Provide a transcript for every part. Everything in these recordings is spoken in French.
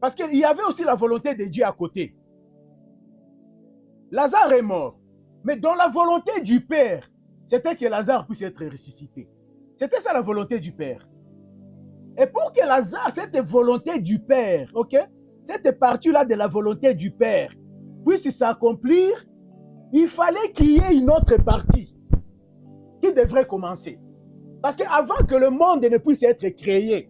Parce qu'il y avait aussi la volonté de Dieu à côté. Lazare est mort. Mais dans la volonté du Père, c'était que Lazare puisse être ressuscité. C'était ça la volonté du Père. Et pour que Lazare, cette volonté du Père, ok, cette partie-là de la volonté du Père puisse s'accomplir, il fallait qu'il y ait une autre partie qui devrait commencer. Parce qu'avant que le monde ne puisse être créé,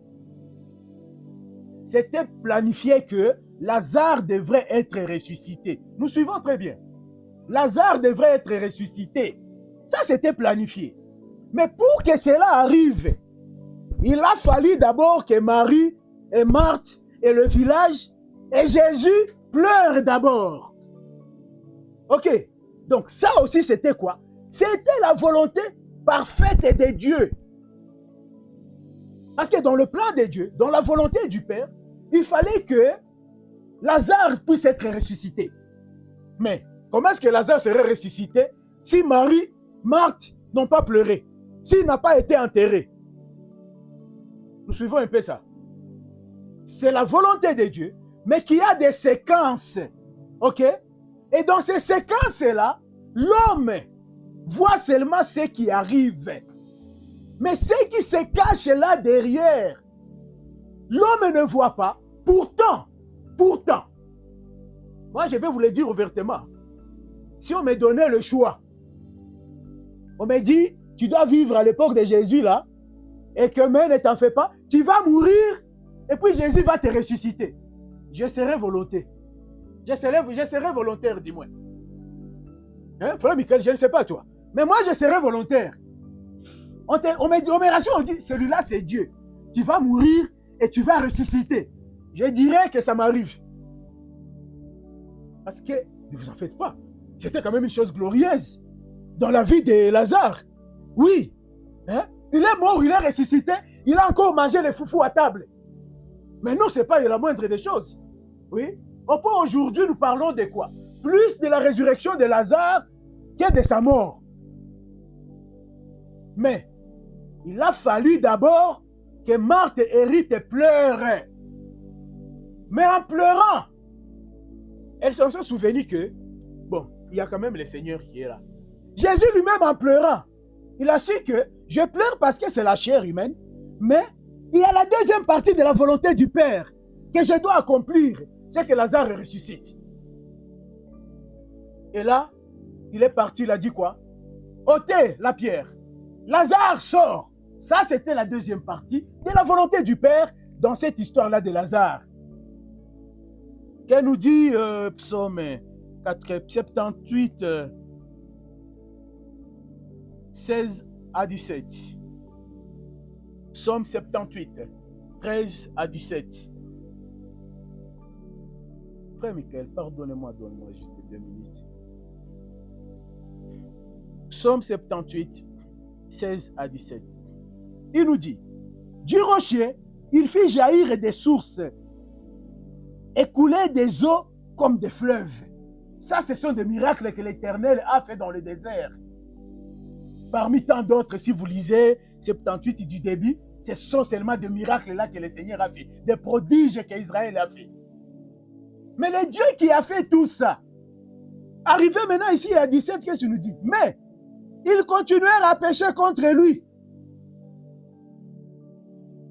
c'était planifié que Lazare devrait être ressuscité. Nous suivons très bien. Lazare devrait être ressuscité. Ça, c'était planifié. Mais pour que cela arrive, il a fallu d'abord que Marie et Marthe et le village et Jésus pleurent d'abord. Ok. Donc ça aussi, c'était quoi? C'était la volonté parfaite de Dieu. Parce que dans le plan de Dieu, dans la volonté du Père, il fallait que Lazare puisse être ressuscité. Mais comment est-ce que Lazare serait ressuscité si Marie, Marthe n'ont pas pleuré, s'il n'a pas été enterré? Nous suivons un peu ça. C'est la volonté de Dieu, mais qui a des séquences. Ok? Et dans ces séquences-là, l'homme voit seulement ce qui arrive. Mais ce qui se cache là derrière, l'homme ne voit pas. Pourtant, moi je vais vous le dire ouvertement. Si on me donnait le choix, on me dit, tu dois vivre à l'époque de Jésus là, et que mais ne t'en fais pas, tu vas mourir, et puis Jésus va te ressusciter. Je serai volontaire. Je serai volontaire, dis-moi. Hein, frère Michael, je ne sais pas toi. Mais moi, je serai volontaire. On me rassure, on dit, celui-là, c'est Dieu. Tu vas mourir et tu vas ressusciter. Je dirais que ça m'arrive. Parce que, ne vous en faites pas, c'était quand même une chose glorieuse dans la vie de Lazare. Oui. Hein? Il est mort, il est ressuscité, il a encore mangé les foufous à table. Mais non, ce n'est pas la moindre des choses. Oui. Aujourd'hui, nous parlons de quoi? Plus de la résurrection de Lazare que de sa mort. Mais il a fallu d'abord que Marthe et Hérite pleurent. Mais en pleurant, elles se sont souvenues que, bon, il y a quand même le Seigneur qui est là. Jésus lui-même en pleurant, il a su que je pleure parce que c'est la chair humaine, mais il y a la deuxième partie de la volonté du Père que je dois accomplir, c'est que Lazare ressuscite. Et là, il est parti, il a dit quoi? Ôtez la pierre. Lazare sort. Ça, c'était la deuxième partie de la volonté du Père dans cette histoire-là de Lazare. Qu'elle nous dit Psaume 78, 16 à 17. Psaume 78, 13 à 17. Frère Michael, pardonnez-moi, donne-moi juste 2 minutes. Psaume 78, 16 à 17. Il nous dit, du rocher, il fit jaillir des sources et couler des eaux comme des fleuves. Ça, ce sont des miracles que l'Éternel a fait dans le désert. Parmi tant d'autres, si vous lisez 78 du début, ce sont seulement des miracles là que le Seigneur a fait, des prodiges qu'Israël a fait. Mais le Dieu qui a fait tout ça, arrivé maintenant ici à 17, qu'est-ce qu'il nous dit? Mais ils continuèrent à pécher contre lui,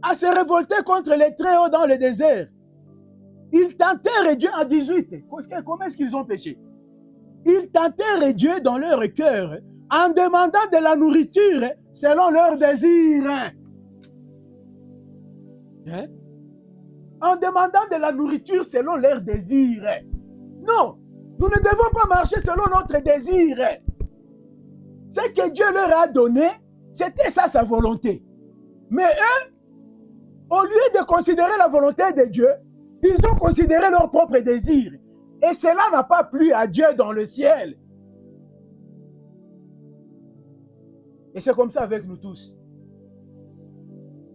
à se révolter contre les Très-Hauts dans le désert. Ils tentèrent Dieu en 18. Comment est-ce qu'ils ont péché? Ils tentèrent Dieu dans leur cœur en demandant de la nourriture selon leur désir. Hein? En demandant de la nourriture selon leur désir. Non, nous ne devons pas marcher selon notre désir. Ce que Dieu leur a donné, c'était ça sa volonté. Mais eux, au lieu de considérer la volonté de Dieu, ils ont considéré leur propre désir. Et cela n'a pas plu à Dieu dans le ciel. Et c'est comme ça avec nous tous.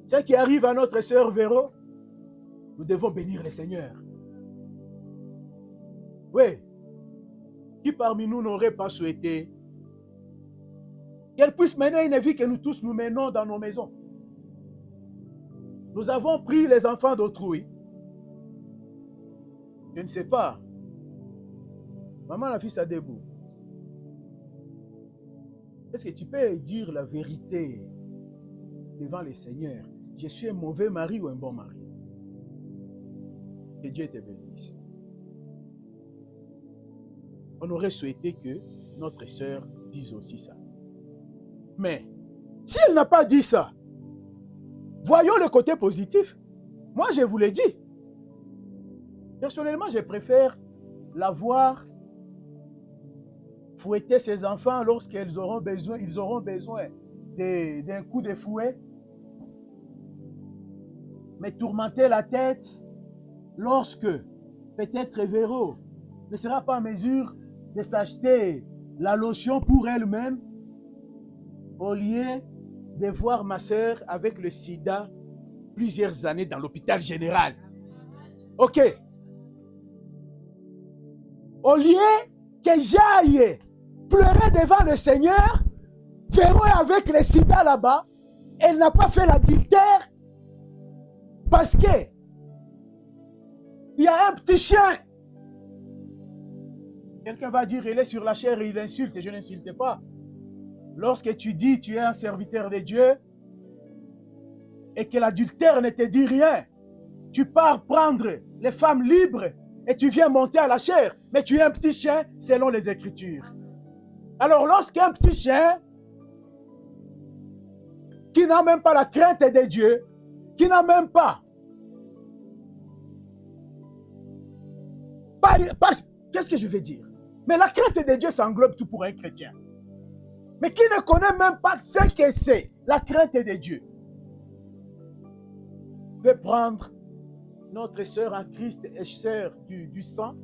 Ce qui arrive à notre sœur Véro, nous devons bénir le Seigneur. Oui. Qui parmi nous n'aurait pas souhaité qu'elle puisse mener une vie que nous tous nous menons dans nos maisons? Nous avons pris les enfants d'autrui. Je ne sais pas. Maman, la fille, ça debout. Est-ce que tu peux dire la vérité devant les seigneurs? Je suis un mauvais mari ou un bon mari? Que Dieu te bénisse. On aurait souhaité que notre sœur dise aussi ça. Mais, si elle n'a pas dit ça, voyons le côté positif. Moi, je vous l'ai dit. Personnellement, je préfère la voir fouetter ses enfants lorsqu'ils auront besoin, d'un coup de fouet. Mais tourmenter la tête lorsque peut-être Véro ne sera pas en mesure de s'acheter la lotion pour elle-même, au lieu de voir ma sœur avec le sida plusieurs années dans l'hôpital général. Ok. Au lieu que j'aille pleurer devant le Seigneur, Véro est avec le sida là-bas, elle n'a pas fait l'adultère parce que il y a un petit chien. Quelqu'un va dire, il est sur la chair et il insulte. Je n'insulte pas. Lorsque tu dis, tu es un serviteur de Dieu et que l'adultère ne te dit rien, tu pars prendre les femmes libres et tu viens monter à la chair. Mais tu es un petit chien selon les Écritures. Alors lorsqu'un petit chien qui n'a même pas la crainte de Dieu, qui n'a même pas qu'est-ce que je veux dire? Mais la crainte de Dieu, ça englobe tout pour un chrétien. Mais qui ne connaît même pas ce que c'est, la crainte de Dieu, peut prendre notre sœur en Christ et sœur du sang.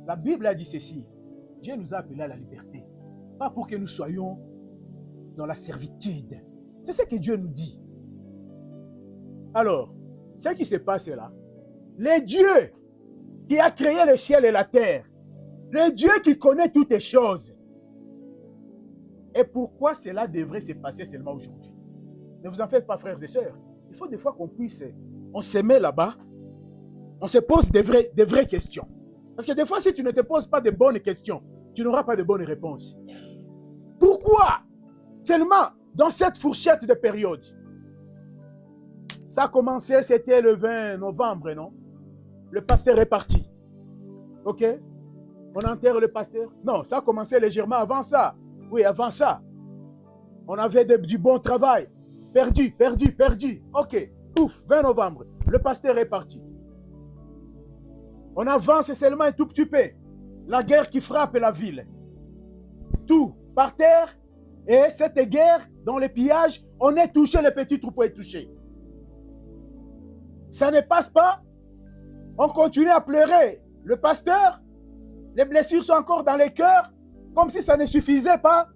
La Bible a dit ceci. Dieu nous a appelés à la liberté. Pas pour que nous soyons dans la servitude. C'est ce que Dieu nous dit. Alors, ce qui se passe là, le Dieu qui a créé le ciel et la terre, le Dieu qui connaît toutes les choses. Et pourquoi cela devrait se passer seulement aujourd'hui? Ne vous en faites pas, frères et sœurs. Il faut des fois qu'on puisse, on se met là-bas, on se pose des vraies questions. Parce que des fois, si tu ne te poses pas de bonnes questions, tu n'auras pas de bonnes réponses. Pourquoi seulement dans cette fourchette de période? Ça a commencé, c'était le 20 novembre, non? Le pasteur est parti. Ok? On enterre le pasteur? Non, ça a commencé légèrement avant ça. Oui, avant ça. On avait du bon travail. Perdu. Ok, ouf, 20 novembre. Le pasteur est parti. On avance seulement un tout petit peu. La guerre qui frappe la ville. Tout par terre. Et cette guerre, dans les pillages, on est touché, le petit troupeau est touché. Ça ne passe pas. On continue à pleurer. Le pasteur, les blessures sont encore dans les cœurs, comme si ça ne suffisait pas.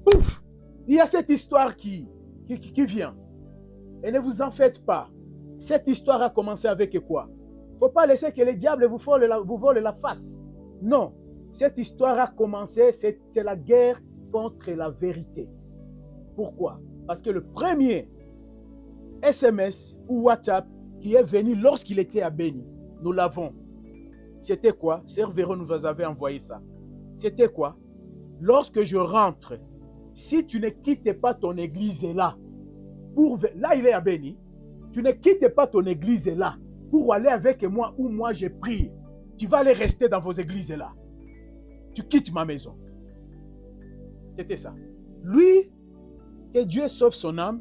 Pouf, il y a cette histoire qui vient. Et ne vous en faites pas. Cette histoire a commencé avec quoi? Il ne faut pas laisser que les diables vous volent la face. Non, cette histoire a commencé, c'est la guerre contre la vérité. Pourquoi? Parce que le premier SMS ou WhatsApp qui est venu lorsqu'il était à Béni, nous l'avons. C'était quoi? Sœur Véro nous avait envoyé ça. C'était quoi? Lorsque je rentre, si tu ne quittes pas ton église là, là il est à Béni, tu ne quittes pas ton église là pour aller avec moi où moi j'ai prié. Tu vas aller rester dans vos églises là. Tu quittes ma maison. C'était ça. Lui, que Dieu sauve son âme,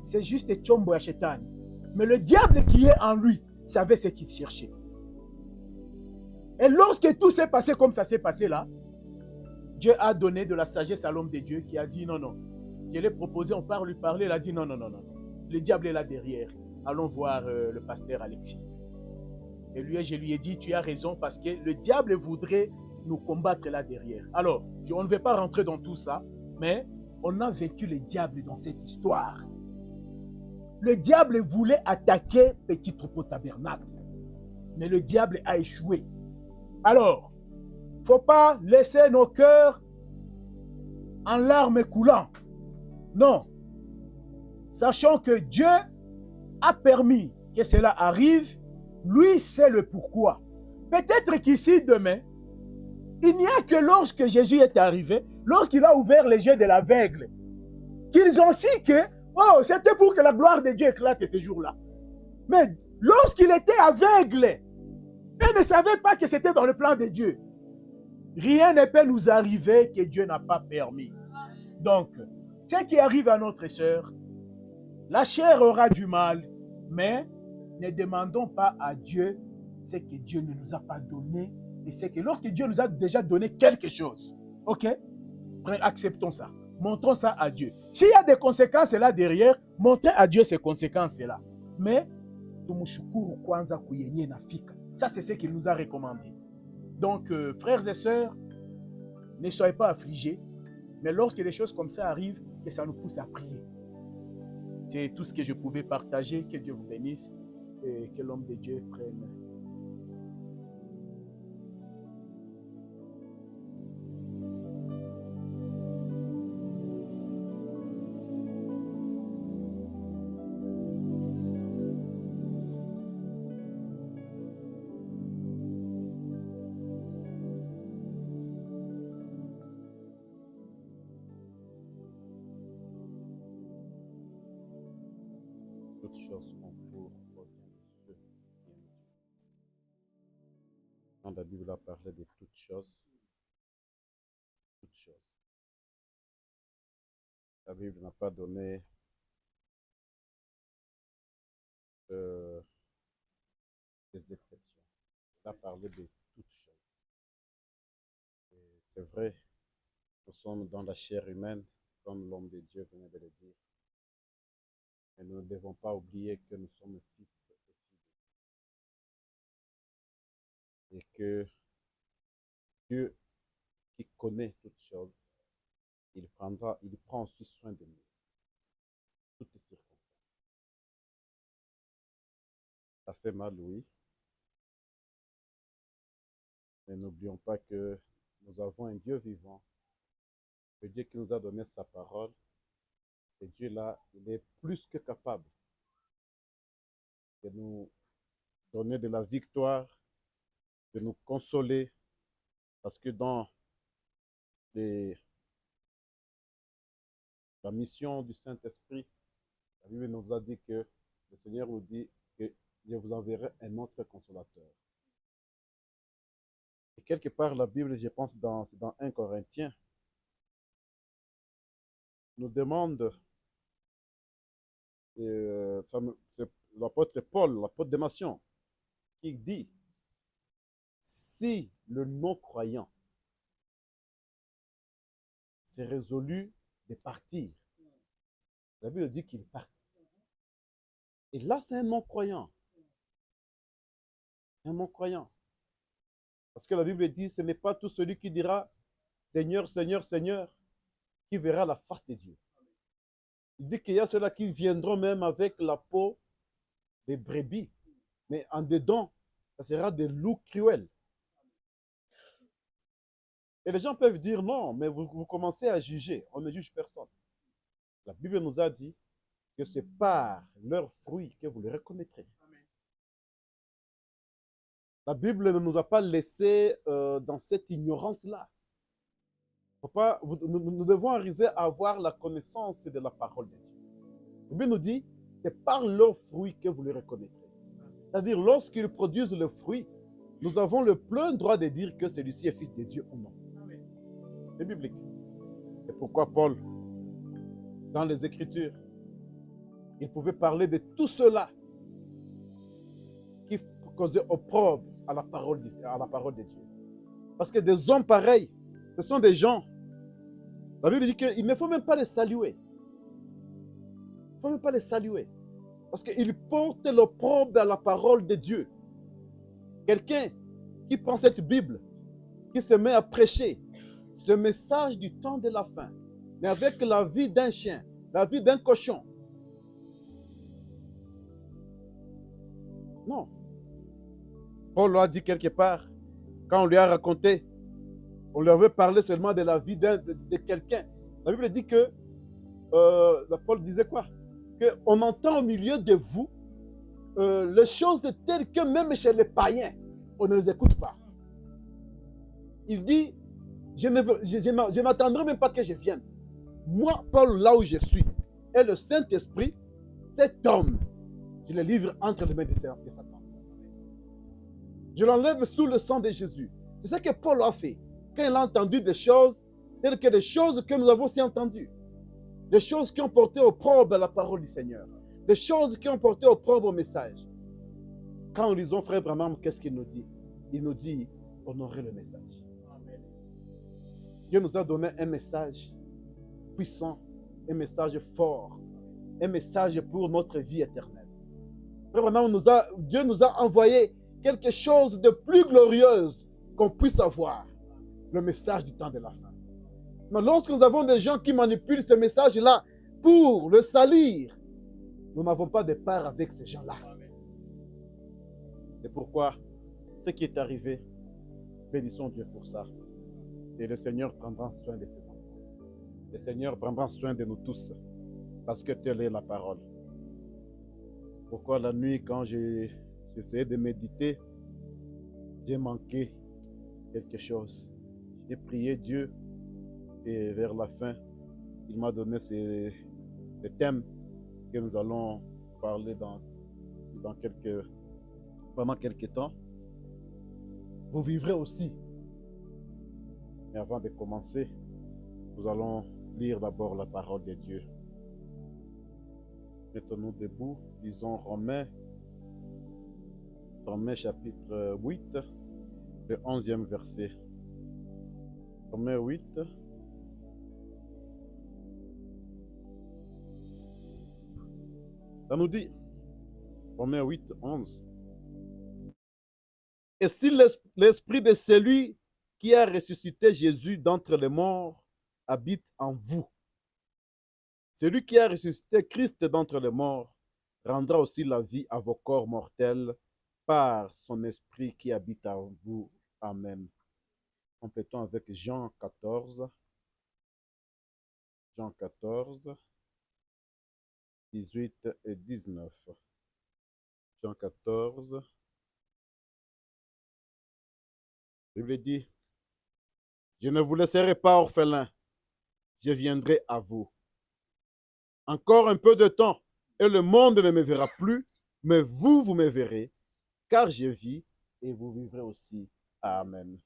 c'est juste Tchombo Achetan. Mais le diable qui est en lui savait ce qu'il cherchait. Et lorsque tout s'est passé comme ça s'est passé là, Dieu a donné de la sagesse à l'homme de Dieu qui a dit non, non. Je l'ai proposé, on part lui parler, il a dit non, non, non, non. Le diable est là derrière. Allons voir le pasteur Alexis. Et lui, je lui ai dit, tu as raison parce que le diable voudrait nous combattre là derrière. Alors, on ne va pas rentrer dans tout ça, mais on a vaincu le diable dans cette histoire. Le diable voulait attaquer Petit Troupeau Tabernacle, mais le diable a échoué. Alors, il ne faut pas laisser nos cœurs en larmes coulant. Non. Sachant que Dieu a permis que cela arrive, Lui sait le pourquoi. Peut-être qu'ici, demain, il n'y a que lorsque Jésus est arrivé, lorsqu'il a ouvert les yeux de l'aveugle, qu'ils ont su que, oh, c'était pour que la gloire de Dieu éclate ces jours-là. Mais lorsqu'il était aveugle, et ne savait pas que c'était dans le plan de Dieu, rien ne peut nous arriver que Dieu n'a pas permis. Donc, ce qui arrive à notre sœur, la chair aura du mal, mais ne demandons pas à Dieu ce que Dieu ne nous a pas donné. Et c'est que lorsque Dieu nous a déjà donné quelque chose, ok, acceptons ça. Montrons ça à Dieu. S'il y a des conséquences là derrière, montrez à Dieu ces conséquences-là. Mais, ça, c'est ce qu'il nous a recommandé. Donc, frères et sœurs, ne soyez pas affligés, mais lorsque des choses comme ça arrivent, que ça nous pousse à prier. C'est tout ce que je pouvais partager. Que Dieu vous bénisse et que l'homme de Dieu prenne. Toutes choses concourent au bien de ceux qui aiment Dieu. Quand la Bible a parlé de toutes choses, la Bible n'a pas donné des exceptions. Elle a parlé de toutes choses. C'est vrai, nous sommes dans la chair humaine, comme l'homme de Dieu venait de le dire. Mais nous ne devons pas oublier que nous sommes fils et filles de Dieu. Et que Dieu, qui connaît toutes choses, il prend aussi soin de nous, toutes les circonstances. Ça fait mal, oui. Mais n'oublions pas que nous avons un Dieu vivant, le Dieu qui nous a donné sa parole. Ce Dieu-là, il est plus que capable de nous donner de la victoire, de nous consoler, parce que dans la mission du Saint-Esprit, la Bible nous a dit que le Seigneur nous dit que je vous enverrai un autre consolateur. Et quelque part, la Bible, je pense, dans 1 Corinthiens, nous demande, c'est l'apôtre Paul, l'apôtre des nations, qui dit, si le non-croyant s'est résolu de partir, la Bible dit qu'il parte. Et là, c'est un non-croyant. Un non-croyant. Parce que la Bible dit, ce n'est pas tout celui qui dira, Seigneur, Seigneur, Seigneur, qui verra la face de Dieu. Il dit qu'il y a ceux-là qui viendront même avec la peau des brebis, mais en dedans, ça sera des loups cruels. Et les gens peuvent dire non, mais vous commencez à juger. On ne juge personne. La Bible nous a dit que c'est par leurs fruits que vous les reconnaîtrez. La Bible ne nous a pas laissés dans cette ignorance-là. Nous devons arriver à avoir la connaissance de la parole de Dieu. La Bible nous dit, c'est par leurs fruits que vous les reconnaîtrez. C'est-à-dire, lorsqu'ils produisent le fruit, nous avons le plein droit de dire que celui-ci est fils de Dieu ou non. C'est biblique. C'est pourquoi Paul, dans les Écritures, il pouvait parler de tout cela qui causait opprobre à la parole de Dieu. Parce que des hommes pareils, ce sont des gens. La Bible dit qu'il ne faut même pas les saluer. Il ne faut même pas les saluer. Parce qu'ils portent l'opprobre à la parole de Dieu. Quelqu'un qui prend cette Bible, qui se met à prêcher ce message du temps de la fin, mais avec la vie d'un chien, la vie d'un cochon. Non. Paul l'a dit quelque part, quand on lui a raconté, on lui avait parlé seulement de la vie de quelqu'un. La Bible dit que, Paul disait quoi? Qu'on entend au milieu de vous les choses telles que même chez les païens, on ne les écoute pas. Il dit, je ne m'attendrai même pas que je vienne. Moi, Paul, là où je suis, et le Saint-Esprit, cet homme, je le livre entre les mains de Satan. Je l'enlève sous le sang de Jésus. C'est ce que Paul a fait. Quand il a entendu des choses, telles que des choses que nous avons aussi entendues. Des choses qui ont porté opprobre à la parole du Seigneur. Des choses qui ont porté opprobre au message. Quand nous lisons Frère Branham, qu'est-ce qu'il nous dit? Il nous dit, honorer le message. Amen. Dieu nous a donné un message puissant, un message fort, un message pour notre vie éternelle. Frère Branham, Dieu nous a envoyé quelque chose de plus glorieuse qu'on puisse avoir, le message du temps de la fin. Mais lorsque nous avons des gens qui manipulent ce message-là pour le salir, nous n'avons pas de part avec ces gens-là. C'est pourquoi ce qui est arrivé, bénissons Dieu pour ça. Et le Seigneur prendra soin de ses enfants. Le Seigneur prendra soin de nous tous, parce que telle est la parole. Pourquoi la nuit, quand j'essayais de méditer, j'ai manqué quelque chose. J'ai prié Dieu et vers la fin, il m'a donné ces thèmes que nous allons parler pendant quelques temps. Vous vivrez aussi. Mais avant de commencer, nous allons lire d'abord la parole de Dieu. Mettons-nous debout, lisons Romains chapitre 8, le 11e verset. Romains 8. Ça nous dit, Romains 8, 11. Et si l'esprit de celui qui a ressuscité Jésus d'entre les morts habite en vous, celui qui a ressuscité Christ d'entre les morts rendra aussi la vie à vos corps mortels par son esprit qui habite en vous. Amen. Complétons avec Jean 14. Jean 14, 18 et 19. Jean 14. La Bible dit, je ne vous laisserai pas orphelins, je viendrai à vous. Encore un peu de temps, et le monde ne me verra plus, mais vous, vous me verrez, car je vis, et vous vivrez aussi. Amen.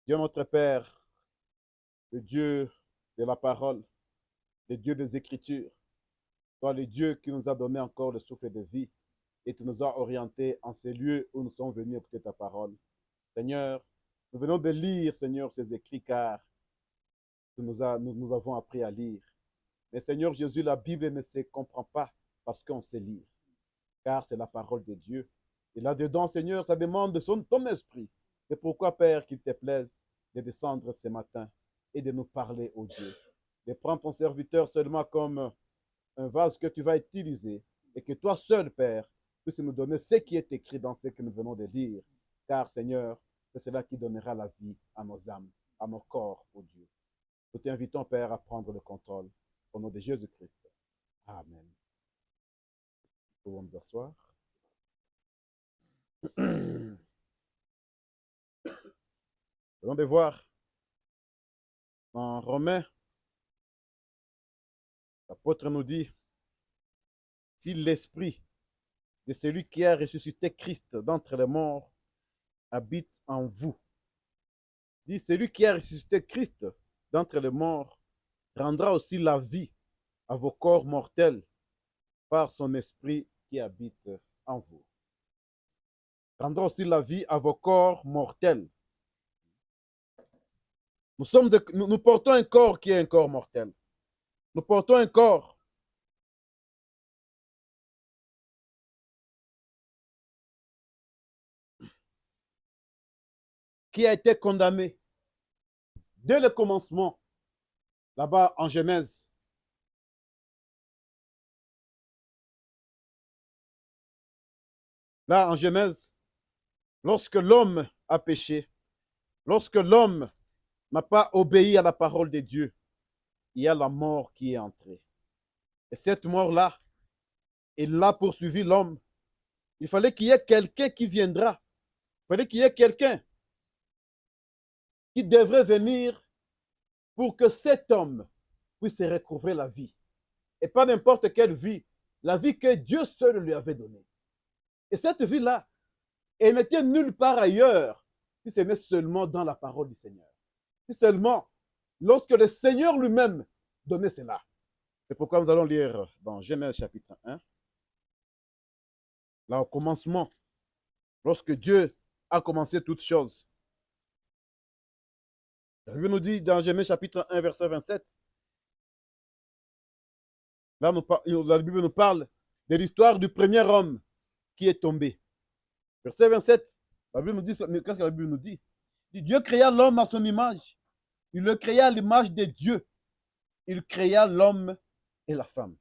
Dieu notre Père, le Dieu de la parole, le Dieu des Écritures, toi le Dieu qui nous a donné encore le souffle de vie, et tu nous as orientés en ces lieux où nous sommes venus écouter ta parole. Seigneur, nous venons de lire, Seigneur, ces écrits, car nous avons appris à lire. Mais Seigneur Jésus, la Bible ne se comprend pas parce qu'on sait lire, car c'est la parole de Dieu. Et là-dedans, Seigneur, ça demande ton esprit. C'est pourquoi, Père, qu'il te plaise de descendre ce matin et de nous parler, ô Dieu. De prendre ton serviteur seulement comme un vase que tu vas utiliser et que toi seul, Père, puisses nous donner ce qui est écrit dans ce que nous venons de lire. Car, Seigneur, c'est cela qui donnera la vie à nos âmes, à nos corps, ô Dieu. Nous t'invitons, Père, à prendre le contrôle. Au nom de Jésus-Christ. Amen. Nous pouvons nous asseoir. Nous allons de voir dans Romains, l'apôtre nous dit, si l'esprit de celui qui a ressuscité Christ d'entre les morts habite en vous, dit celui qui a ressuscité Christ d'entre les morts rendra aussi la vie à vos corps mortels par son esprit qui habite en vous. Rendra aussi la vie à vos corps mortels. Nous portons un corps qui est un corps mortel. Nous portons un corps qui a été condamné dès le commencement, là-bas en Genèse. Là, en Genèse, lorsque l'homme a péché, lorsque l'homme n'a pas obéi à la parole de Dieu, il y a la mort qui est entrée. Et cette mort-là, Il a poursuivi l'homme. Il fallait qu'il y ait quelqu'un qui viendra. Il fallait qu'il y ait quelqu'un qui devrait venir pour que cet homme puisse recouvrer la vie. Et pas n'importe quelle vie, la vie que Dieu seul lui avait donnée. Et cette vie-là, elle n'était nulle part ailleurs, si ce n'est seulement dans la parole du Seigneur. Si seulement lorsque le Seigneur lui-même donnait cela. C'est pourquoi nous allons lire dans Genèse chapitre 1. Là, au commencement, lorsque Dieu a commencé toutes choses. La Bible nous dit dans Genèse chapitre 1, verset 27. Là, la Bible nous parle de l'histoire du premier homme qui est tombé. Verset 27, la Bible nous dit, qu'est-ce que la Bible nous dit? Dieu créa l'homme à son image. Il le créa à l'image de Dieu. Il créa l'homme et la femme.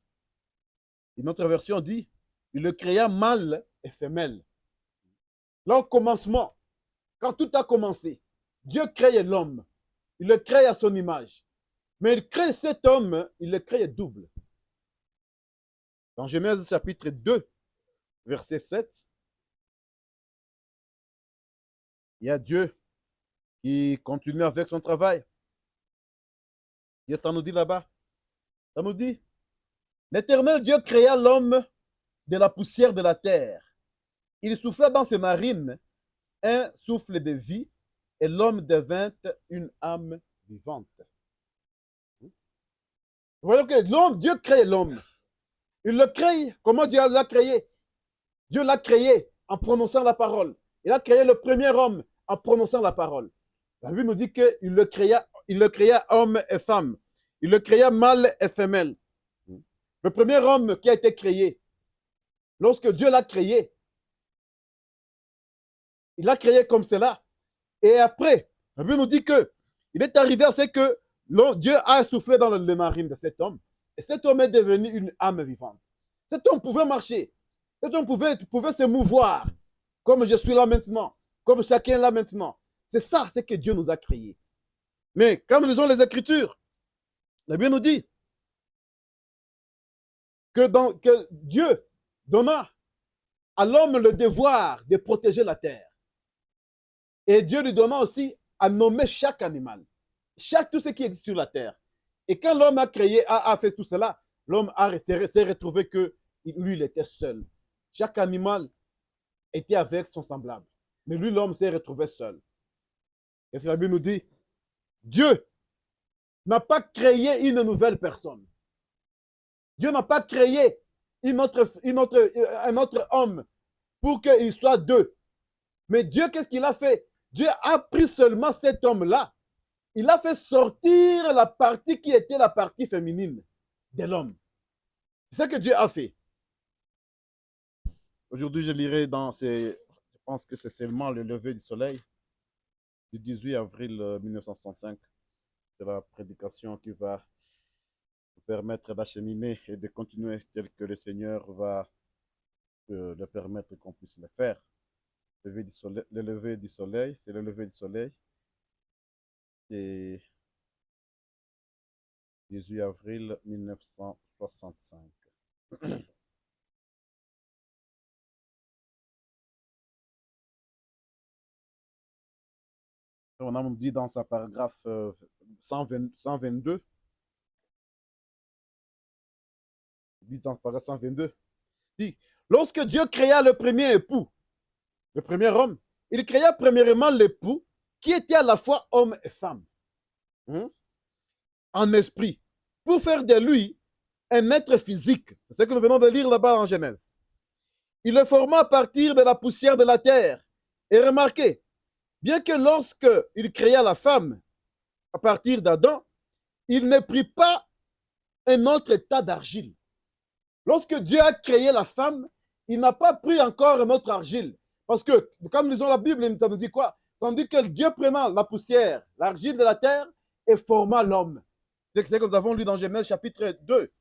Une autre version dit, il le créa mâle et femelle. Là, au commencement, quand tout a commencé, Dieu crée l'homme. Il le crée à son image. Mais il crée cet homme, il le crée double. Dans Genèse chapitre 2, verset 7, il y a Dieu qui continue avec son travail. Qu'est-ce que ça nous dit là-bas? Ça nous dit, l'Éternel Dieu créa l'homme de la poussière de la terre. Il souffla dans ses narines un souffle de vie et l'homme devint une âme vivante. Vous voyez que l'homme, Dieu crée l'homme. Il le crée. Comment Dieu l'a créé? Dieu l'a créé en prononçant la parole. Il a créé le premier homme en prononçant la parole. La Bible nous dit qu'il le créa homme et femme. Il le créa mâle et femelle. Le premier homme qui a été créé, lorsque Dieu l'a créé, il l'a créé comme cela. Et après, la Bible nous dit qu'il est arrivé à ce que Dieu a soufflé dans les narines de cet homme. Et cet homme est devenu une âme vivante. Cet homme pouvait marcher. Cet homme pouvait se mouvoir, comme je suis là maintenant, comme chacun là maintenant. C'est ça, c'est que Dieu nous a créés. Mais quand nous lisons les Écritures, la Bible nous dit que Dieu donna à l'homme le devoir de protéger la terre. Et Dieu lui donna aussi à nommer chaque animal, tout ce qui existe sur la terre. Et quand l'homme a fait tout cela, l'homme s'est retrouvé que lui, il était seul. Chaque animal était avec son semblable. Mais lui, l'homme, s'est retrouvé seul. Qu'est-ce que la Bible nous dit? Dieu n'a pas créé une nouvelle personne. Dieu n'a pas créé un autre homme pour qu'il soit deux. Mais Dieu, qu'est-ce qu'il a fait? Dieu a pris seulement cet homme-là. Il a fait sortir la partie qui était la partie féminine de l'homme. C'est ce que Dieu a fait. Aujourd'hui, je lirai je pense que c'est seulement le lever du soleil du 18 avril 1965. C'est la prédication qui va nous permettre d'acheminer et de continuer tel que le Seigneur va le permettre qu'on puisse le faire. Le lever du soleil, c'est le lever du soleil. Et 18 avril 1965. On a dit dans sa paragraphe 122, dit dans le paragraphe 122, dit, lorsque Dieu créa le premier époux, le premier homme, il créa premièrement l'époux qui était à la fois homme et femme, en esprit, pour faire de lui un être physique. C'est ce que nous venons de lire là-bas en Genèse. Il le forma à partir de la poussière de la terre. Et remarquez, bien que lorsqu'il créa la femme à partir d'Adam, il ne prit pas un autre tas d'argile. Lorsque Dieu a créé la femme, il n'a pas pris encore un autre argile. Parce que, quand nous lisons la Bible, ça nous dit quoi? Ça nous dit que Dieu prenant la poussière, l'argile de la terre, et forma l'homme. C'est ce que nous avons lu dans Genèse chapitre 2.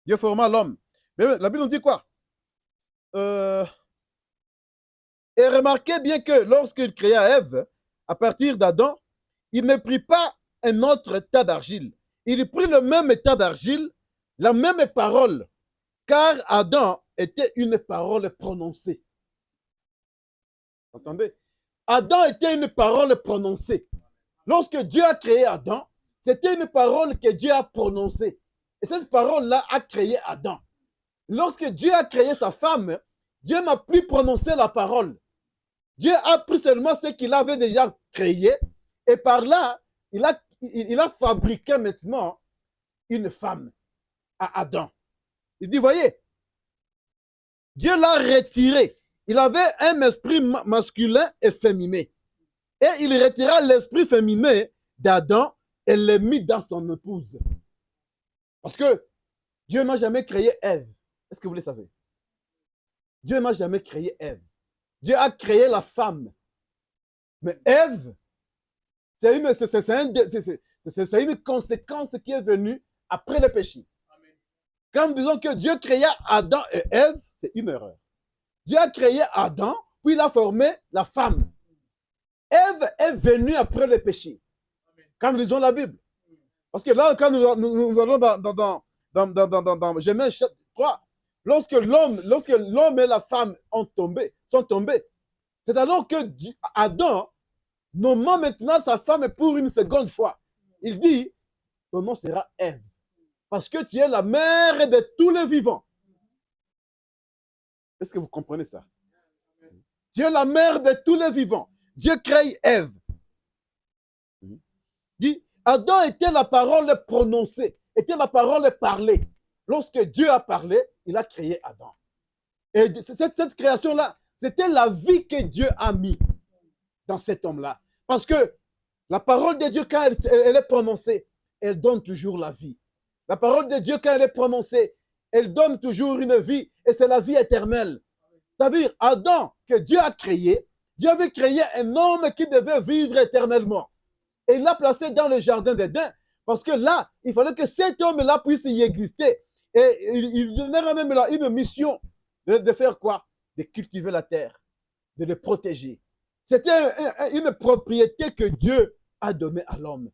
Dieu forma l'homme. Mais la Bible nous dit quoi? Et remarquez bien que lorsqu'il créa Ève, à partir d'Adam, il ne prit pas un autre tas d'argile. Il prit le même tas d'argile, la même parole. car Adam était une parole prononcée. Entendez? Adam était une parole prononcée. Lorsque Dieu a créé Adam, c'était une parole que Dieu a prononcée. Et cette parole-là a créé Adam. Lorsque Dieu a créé sa femme, Dieu n'a plus prononcé la parole. Dieu a pris seulement ce qu'il avait déjà créé et par là, il a fabriqué maintenant une femme à Adam. Il dit, voyez, Dieu l'a retiré. Il avait un esprit masculin et féminin. Et il retira l'esprit féminin d'Adam et l'a mis dans son épouse. Parce que Dieu n'a jamais créé Ève. Est-ce que vous le savez? Dieu n'a jamais créé Ève. Dieu a créé la femme. Mais Ève, c'est une conséquence qui est venue après le péché. Quand nous disons que Dieu créa Adam et Ève, c'est une erreur. Dieu a créé Adam, puis il a formé la femme. Ève est venue après le péché. Quand nous lisons la Bible. Parce que là, quand nous allons dans Genèse 3, lorsque l'homme et la femme sont tombés, c'est alors que Adam, nommant maintenant sa femme pour une seconde fois, il dit, ton nom sera Ève. Parce que tu es la mère de tous les vivants. Est-ce que vous comprenez ça? Tu es la mère de tous les vivants. Dieu crée Ève. Dit, Adam était la parole prononcée, était la parole parlée. Lorsque Dieu a parlé, il a créé Adam. Et cette création-là, c'était la vie que Dieu a mis dans cet homme-là. Parce que la parole de Dieu, quand elle est prononcée, elle donne toujours la vie. La parole de Dieu, quand elle est prononcée, elle donne toujours une vie et c'est la vie éternelle. C'est-à-dire, Adam, que Dieu a créé, Dieu avait créé un homme qui devait vivre éternellement. Et il l'a placé dans le jardin d'Éden parce que là, il fallait que cet homme-là puisse y exister. Et il donnera même là une mission de faire quoi? De cultiver la terre, de le protéger. C'était une propriété que Dieu a donnée à l'homme.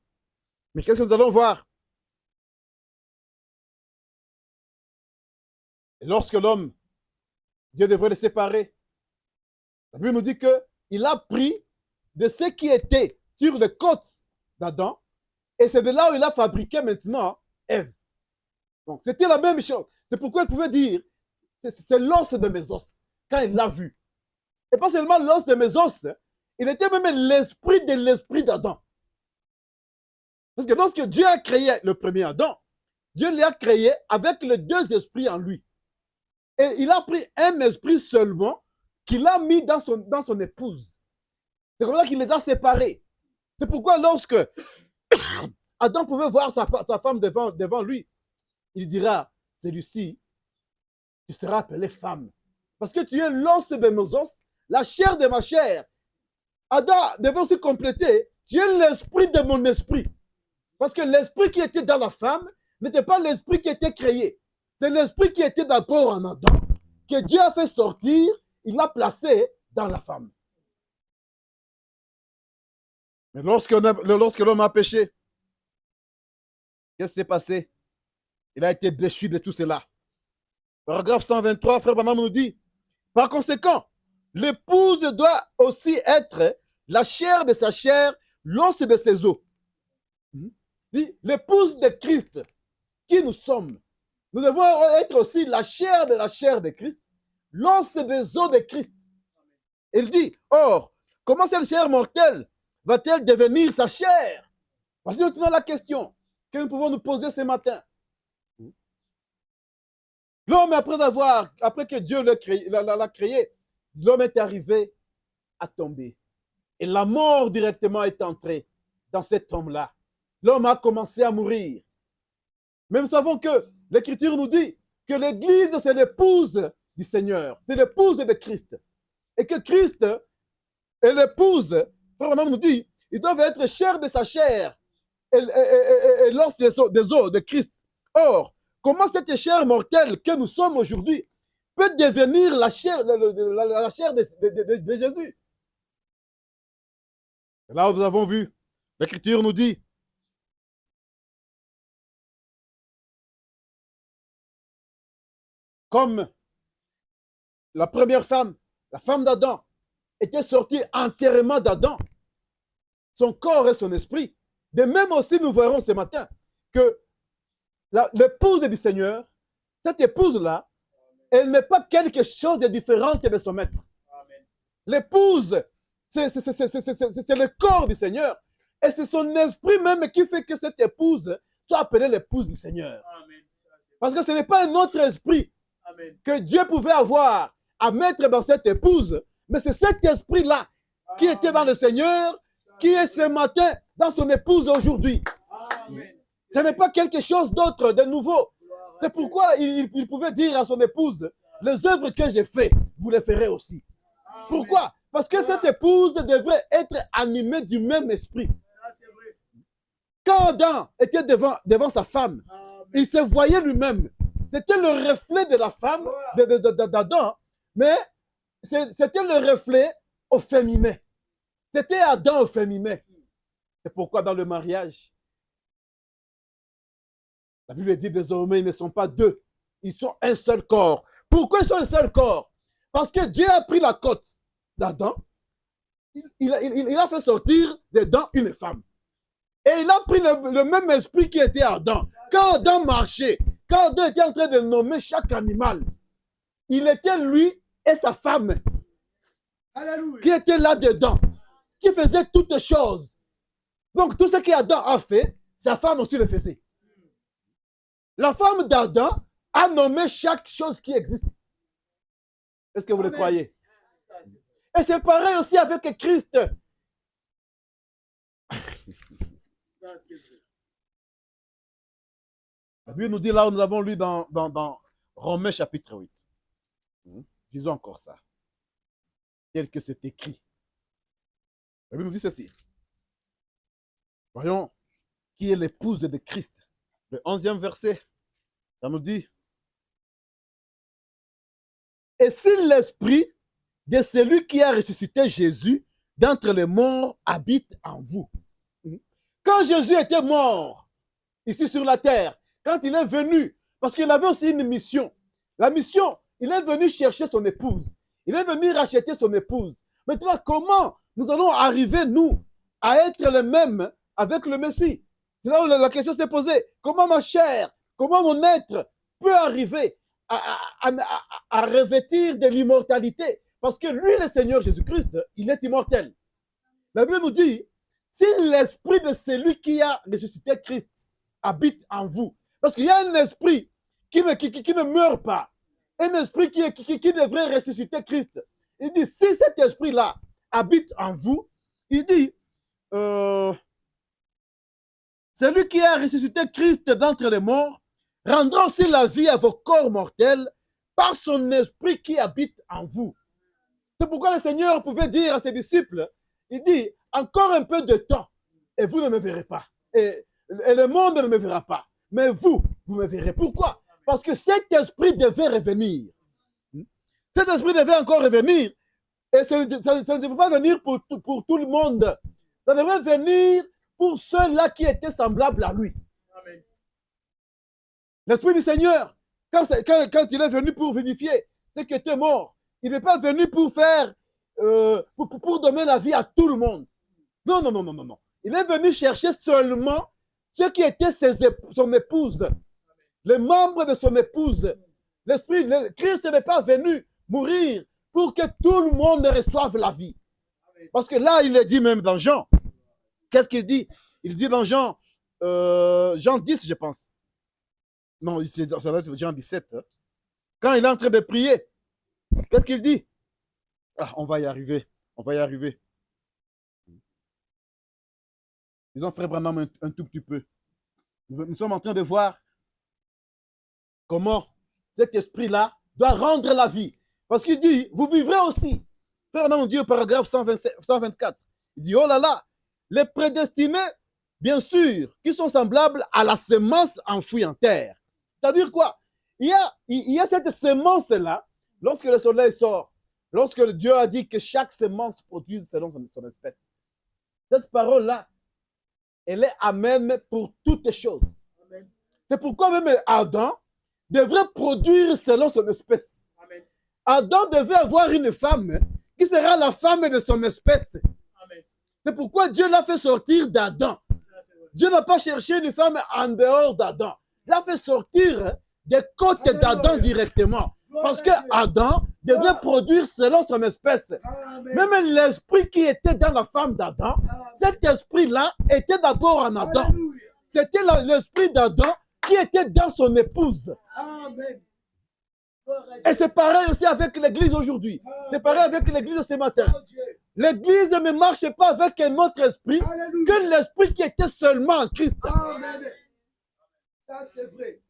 Mais qu'est-ce que nous allons voir? Et lorsque l'homme, Dieu devrait le séparer, la Bible nous dit qu'il a pris de ce qui était sur les côtes d'Adam, et c'est de là où il a fabriqué maintenant Ève. Donc c'était la même chose. C'est pourquoi il pouvait dire, c'est l'os de mes os, quand il l'a vu. Et pas seulement l'os de mes os, il était même l'esprit d'Adam. Parce que lorsque Dieu a créé le premier Adam, Dieu l'a créé avec les deux esprits en lui. Et il a pris un esprit seulement qu'il a mis dans son épouse. C'est comme ça qu'il les a séparés. C'est pourquoi lorsque Adam pouvait voir sa femme devant lui, il dira, celui-ci, tu seras appelée femme. Parce que tu es l'os de mes os, la chair de ma chair. Adam devait aussi compléter, tu es l'esprit de mon esprit. Parce que l'esprit qui était dans la femme n'était pas l'esprit qui était créé. C'est l'esprit qui était d'abord en Adam, que Dieu a fait sortir, il l'a placé dans la femme. Mais lorsque l'homme a péché, qu'est-ce qui s'est passé? Il a été déchu de tout cela. Paragraphe 123, frère Branham nous dit, par conséquent, l'épouse doit aussi être la chair de sa chair, l'os de ses os. L'épouse de Christ, qui nous sommes, nous devons être aussi la chair de Christ, l'os des os de Christ. Il dit, or, comment cette chair mortelle va-t-elle devenir sa chair? Voici maintenant la question que nous pouvons nous poser ce matin. L'homme, après que Dieu l'a créé, l'homme est arrivé à tomber. Et la mort directement est entrée dans cet homme-là. L'homme a commencé à mourir. Mais nous savons que l'Écriture nous dit que l'Église, c'est l'épouse du Seigneur, c'est l'épouse de Christ. Et que Christ et l'épouse, frère nous dit, ils doivent être chair de sa chair et l'os des os de Christ. Or, comment cette chair mortelle que nous sommes aujourd'hui peut devenir la chair de Jésus? Là où nous avons vu, l'Écriture nous dit, comme la première femme, la femme d'Adam, était sortie entièrement d'Adam, son corps et son esprit. De même aussi, nous verrons ce matin que l'épouse du Seigneur, cette épouse-là, elle n'est pas quelque chose de différent de son maître. L'épouse, c'est le corps du Seigneur. Et c'est son esprit même qui fait que cette épouse soit appelée l'épouse du Seigneur. Parce que ce n'est pas un autre esprit que Dieu pouvait avoir à mettre dans cette épouse, mais c'est cet esprit-là qui était dans le Seigneur, qui est ce matin dans son épouse aujourd'hui. Ce n'est pas quelque chose d'autre, de nouveau. C'est pourquoi il pouvait dire à son épouse, les œuvres que j'ai faites, vous les ferez aussi. Pourquoi? Parce que cette épouse devrait être animée du même esprit. Quand Adam était devant sa femme, il se voyait lui-même. C'était le reflet de la femme, d'Adam, mais c'était le reflet au féminin. C'était Adam au féminin. C'est pourquoi dans le mariage, la Bible dit désormais, ils ne sont pas deux, ils sont un seul corps. Pourquoi ils sont un seul corps? Parce que Dieu a pris la côte d'Adam, il a fait sortir dedans une femme. Et il a pris le même esprit qui était Adam. Quand Adam marchait, quand Adam était en train de nommer chaque animal, il était lui et sa femme qui étaient là-dedans, qui faisaient toutes choses. Donc tout ce qu'Adam a fait, sa femme aussi le faisait. La femme d'Adam a nommé chaque chose qui existe. Est-ce que vous le croyez? Et c'est pareil aussi avec Christ. La Bible nous dit là où nous avons lu dans Romains chapitre 8. Disons encore ça. Tel que c'est écrit. La Bible nous dit ceci. Voyons qui est l'épouse de Christ. Le 11e verset, ça nous dit. Et si l'esprit de celui qui a ressuscité Jésus d'entre les morts habite en vous. Quand Jésus était mort ici sur la terre, quand il est venu, parce qu'il avait aussi une mission. La mission, il est venu chercher son épouse. Il est venu racheter son épouse. Maintenant, comment nous allons arriver, nous, à être les mêmes avec le Messie? C'est là où la question s'est posée. Comment ma chair, comment mon être peut arriver à revêtir de l'immortalité? Parce que lui, le Seigneur Jésus-Christ, il est immortel. La Bible nous dit, si l'esprit de celui qui a ressuscité Christ habite en vous, parce qu'il y a un esprit qui ne meurt pas, un esprit qui devrait ressusciter Christ. Il dit, si cet esprit-là habite en vous, il dit, celui qui a ressuscité Christ d'entre les morts rendra aussi la vie à vos corps mortels par son esprit qui habite en vous. C'est pourquoi le Seigneur pouvait dire à ses disciples, il dit, encore un peu de temps, et vous ne me verrez pas. Et le monde ne me verra pas. Mais vous me verrez. Pourquoi? Parce que cet esprit devait revenir. Cet esprit devait encore revenir. Et ça ne devait pas venir pour tout le monde. Ça devait venir pour ceux-là qui étaient semblables à lui. L'esprit du Seigneur, quand il est venu pour vivifier ceux qui étaient morts, il n'est pas venu pour faire, pour donner la vie à tout le monde. Non, non, non, non, non, non. Il est venu chercher seulement ceux qui étaient son épouse, les membres de son épouse. Christ n'est pas venu mourir pour que tout le monde reçoive la vie. Parce que là, il est dit même dans Jean. Qu'est-ce qu'il dit? Il dit dans Jean 10, je pense. Non, ça doit être Jean 17. Hein. Quand il est en train de prier, qu'est-ce qu'il dit? Ah, on va y arriver. On va y arriver. Disons, frère Branham, un tout petit peu. Nous sommes en train de voir comment cet esprit-là doit rendre la vie. Parce qu'il dit, vous vivrez aussi. Frère Branham dit au paragraphe 124, il dit, oh là là, les prédestinés, bien sûr, qui sont semblables à la semence enfouie en terre. C'est-à-dire quoi? Il y a cette semence-là, lorsque le soleil sort, lorsque Dieu a dit que chaque semence produise selon son espèce. Cette parole-là, elle est amène pour toutes choses. C'est pourquoi même Adam, devrait produire selon son espèce. Amen. Adam devait avoir une femme qui sera la femme de son espèce. Amen. C'est pourquoi Dieu l'a fait sortir d'Adam. Dieu n'a pas cherché une femme en dehors d'Adam. Il l'a fait sortir des côtes d'Adam directement. Parce que Adam devait produire selon son espèce. Amen. Même l'esprit qui était dans la femme d'Adam, cet esprit-là était d'abord en Adam. Alléluia. C'était l'esprit d'Adam qui était dans son épouse. Amen. Et c'est pareil aussi avec l'église aujourd'hui. C'est pareil avec l'église ce matin. Oh Dieu. L'église ne marche pas avec un autre esprit Alléluia. que l'esprit qui était seulement en Christ. Amen. Ça, c'est vrai.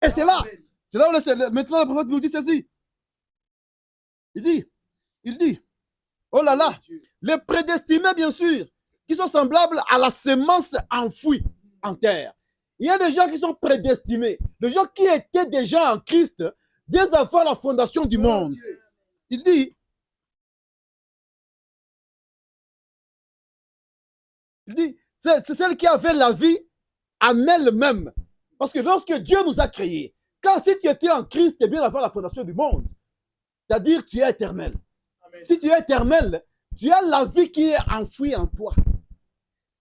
Et c'est là. Amen. C'est là où maintenant le prophète nous dit ceci. Il dit, oh là là, les prédestinés, bien sûr, qui sont semblables à la semence enfouie en terre. Il y a des gens qui sont prédestinés, des gens qui étaient déjà en Christ dès avant la fondation du monde. Il dit, c'est celle qui avait la vie en elle-même. Parce que lorsque Dieu nous a créés, quand si tu étais en Christ, bien avant la fondation du monde, c'est-à-dire que tu es éternel. Amen. Si tu es éternel, tu as la vie qui est enfouie en toi.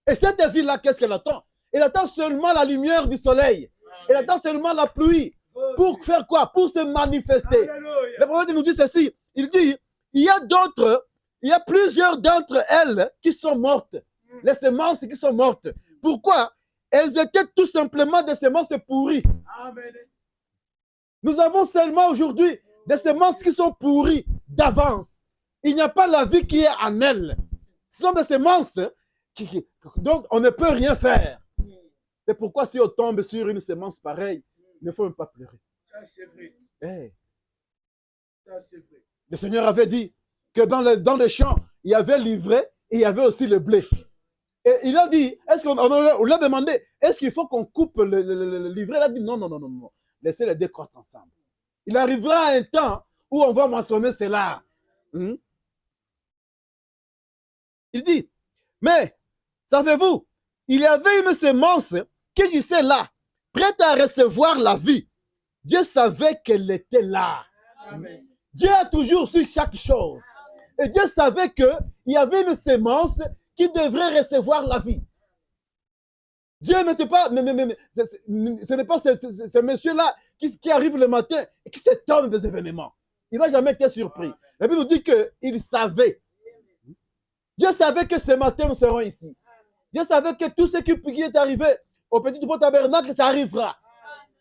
Et cette vie-là, qu'est-ce qu'elle attend? Elle attend seulement la lumière du soleil. Elle attend seulement la pluie. Pour faire quoi? Pour se manifester. Alléluia. Le prophète nous dit ceci. Il dit, il y a plusieurs d'entre elles qui sont mortes. Les semences qui sont mortes. Pourquoi? Elles étaient tout simplement des semences pourries. Amen. Nous avons seulement aujourd'hui des semences qui sont pourries d'avance. Il n'y a pas la vie qui est en elles. Ce sont des semences donc on ne peut rien faire. C'est pourquoi si on tombe sur une semence pareille, il ne faut même pas pleurer. Ça, c'est vrai. Hey. Ça, c'est vrai. Le Seigneur avait dit que dans les champs, il y avait l'ivraie et il y avait aussi le blé. Et il a dit, on l'a demandé, est-ce qu'il faut qu'on coupe l'ivraie? Il a dit non, non, non, non, non. Laissez les deux croître ensemble. Il arrivera un temps où on va mentionner cela. Il dit, mais savez-vous, il y avait une semence qui gisait là, prête à recevoir la vie. Dieu savait qu'elle était là. Amen. Dieu a toujours su chaque chose. Et Dieu savait qu'il y avait une semence qui devrait recevoir la vie. Dieu n'était pas, ce n'est pas ce monsieur-là qui arrive le matin et qui s'étonne des événements. Il n'a jamais été surpris. La Bible nous dit qu'il savait. Dieu savait que ce matin nous serons ici. Dieu savait que tout ce qui est arrivé au petit tabernacle, ça arrivera.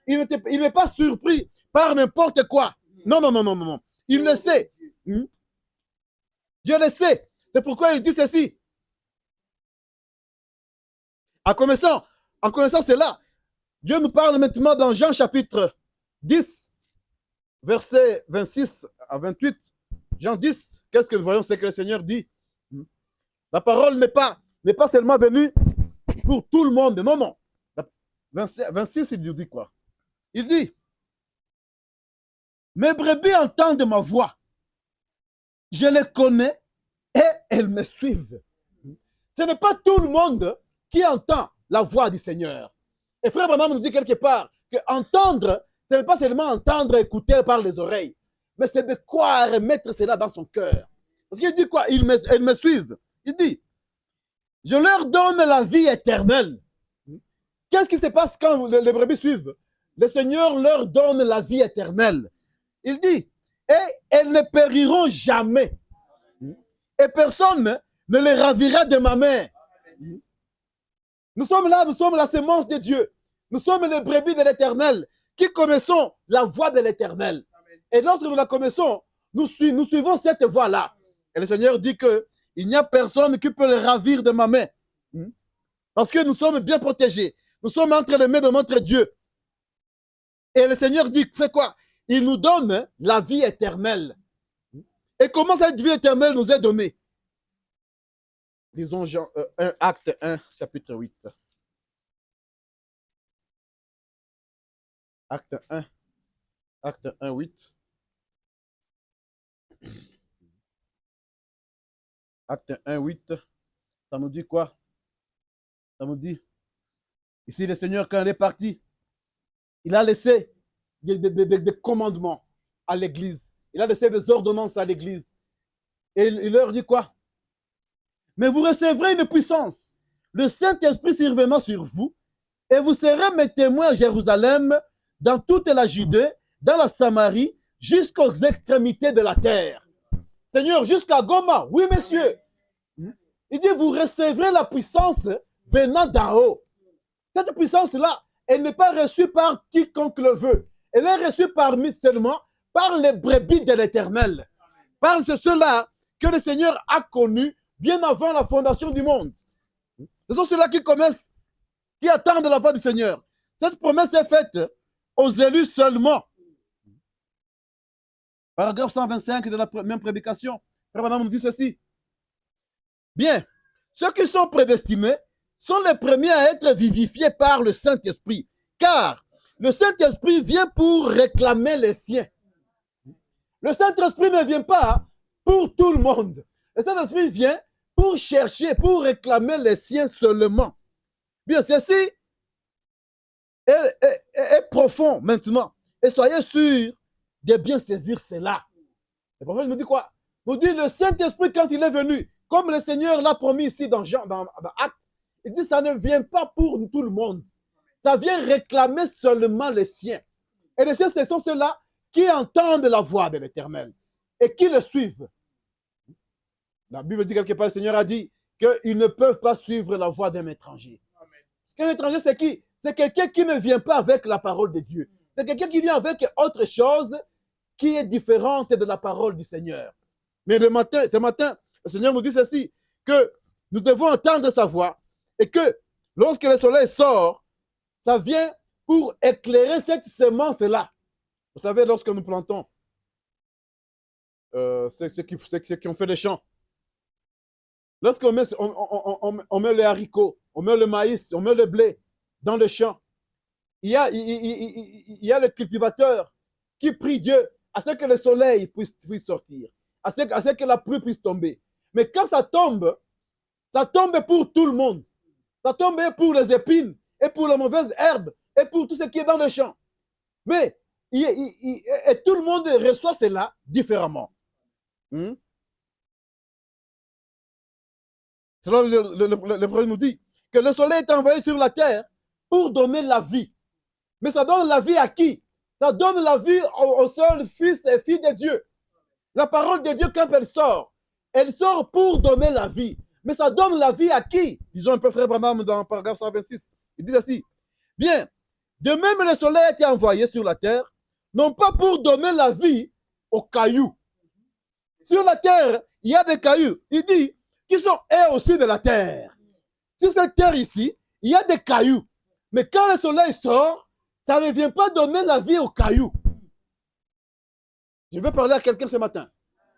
Il n'est pas surpris par n'importe quoi. Non, non, non, non, non. Il le sait. Dieu le sait. C'est pourquoi il dit ceci. En connaissant cela, Dieu nous parle maintenant dans Jean chapitre 10, versets 26 à 28. Jean 10, qu'est-ce que nous voyons? C'est que le Seigneur dit. La parole n'est pas seulement venue pour tout le monde. Non, non. 26, il nous dit quoi? Il dit, mes brebis entendent ma voix. Je les connais et elles me suivent. Ce n'est pas tout le monde qui entend la voix du Seigneur. Et frère Branham nous dit quelque part que entendre, ce n'est pas seulement entendre, écouter par les oreilles, mais c'est de croire et mettre cela dans son cœur. Parce qu'il dit quoi? Elles me suivent. Il dit, je leur donne la vie éternelle. Qu'est-ce qui se passe quand les brebis suivent? Le Seigneur leur donne la vie éternelle. Il dit, et elles ne périront jamais. Et personne ne les ravira de ma main. Nous sommes là, nous sommes la semence de Dieu. Nous sommes les brebis de l'Éternel qui connaissons la voix de l'Éternel. Et lorsque nous la connaissons, nous suivons cette voie-là. Et le Seigneur dit qu'il n'y a personne qui peut les ravir de ma main. Parce que nous sommes bien protégés. Nous sommes entre les mains de notre Dieu. Et le Seigneur dit, fais quoi? Il nous donne la vie éternelle. Et comment cette vie éternelle nous est donnée? Lisons Acte 1, chapitre 8. Acte 1, 8. Acte 1, 8. Ça nous dit quoi? Ça nous dit, ici le Seigneur, quand il est parti, Il a laissé des commandements à l'église. Il a laissé des ordonnances à l'église. Et il leur dit quoi? Mais vous recevrez une puissance. Le Saint-Esprit survenant sur vous, et vous serez mes témoins à Jérusalem, dans toute la Judée, dans la Samarie, jusqu'aux extrémités de la terre. Seigneur, jusqu'à Goma. Oui, monsieur. Il dit, vous recevrez la puissance venant d'en haut. Cette puissance-là, elle n'est pas reçue par quiconque le veut. Elle est reçue seulement par les brebis de l'Éternel. Par ceux-là que le Seigneur a connus bien avant la fondation du monde. Ce sont ceux-là qui connaissent, qui attendent la voix du Seigneur. Cette promesse est faite aux élus seulement. Paragraphe 125 de la même prédication. Frère Branham nous dit ceci. Bien, ceux qui sont prédestinés sont les premiers à être vivifiés par le Saint-Esprit, car le Saint-Esprit vient pour réclamer les siens. Le Saint-Esprit ne vient pas pour tout le monde. Le Saint-Esprit vient pour chercher, pour réclamer les siens seulement. Bien, ceci est profond maintenant. Et soyez sûrs de bien saisir cela. Le prophète nous dit quoi? Nous dit le Saint-Esprit quand il est venu, comme le Seigneur l'a promis ici dans Actes, il dit ça ne vient pas pour tout le monde. Ça vient réclamer seulement les siens. Et les siens, ce sont ceux-là qui entendent la voix de l'Éternel et qui le suivent. La Bible dit quelque part, le Seigneur a dit qu'ils ne peuvent pas suivre la voix d'un étranger. Parce qu'un étranger, c'est qui? C'est quelqu'un qui ne vient pas avec la parole de Dieu. C'est quelqu'un qui vient avec autre chose qui est différente de la parole du Seigneur. Mais ce matin, le Seigneur nous dit ceci, que nous devons entendre sa voix et que lorsque le soleil sort, ça vient pour éclairer cette semence-là. Vous savez, lorsque nous plantons, c'est ceux qui ont fait les champs. Lorsqu'on met, on met les haricots, on met le maïs, on met le blé dans le champ, il y a le cultivateur qui prie Dieu à ce que le soleil puisse sortir, à ce que la pluie puisse tomber. Mais quand ça tombe pour tout le monde. Ça tombe pour les épines, et pour les mauvaises herbes, et pour tout ce qui est dans le champ. Mais et tout le monde reçoit cela différemment. C'est là le prophète nous dit que le soleil est envoyé sur la terre pour donner la vie. Mais ça donne la vie à qui? Ça donne la vie au seul fils et fille de Dieu. La parole de Dieu, quand elle sort pour donner la vie. Mais ça donne la vie à qui? Disons un peu frère Branham dans le paragraphe 126. Il dit ainsi. Bien, de même le soleil a été envoyé sur la terre, non pas pour donner la vie aux cailloux. Sur la terre, il y a des cailloux. Il dit qui sont eux aussi de la terre. Sur cette terre ici, il y a des cailloux. Mais quand le soleil sort, ça ne vient pas donner la vie aux cailloux. Je vais parler à quelqu'un ce matin.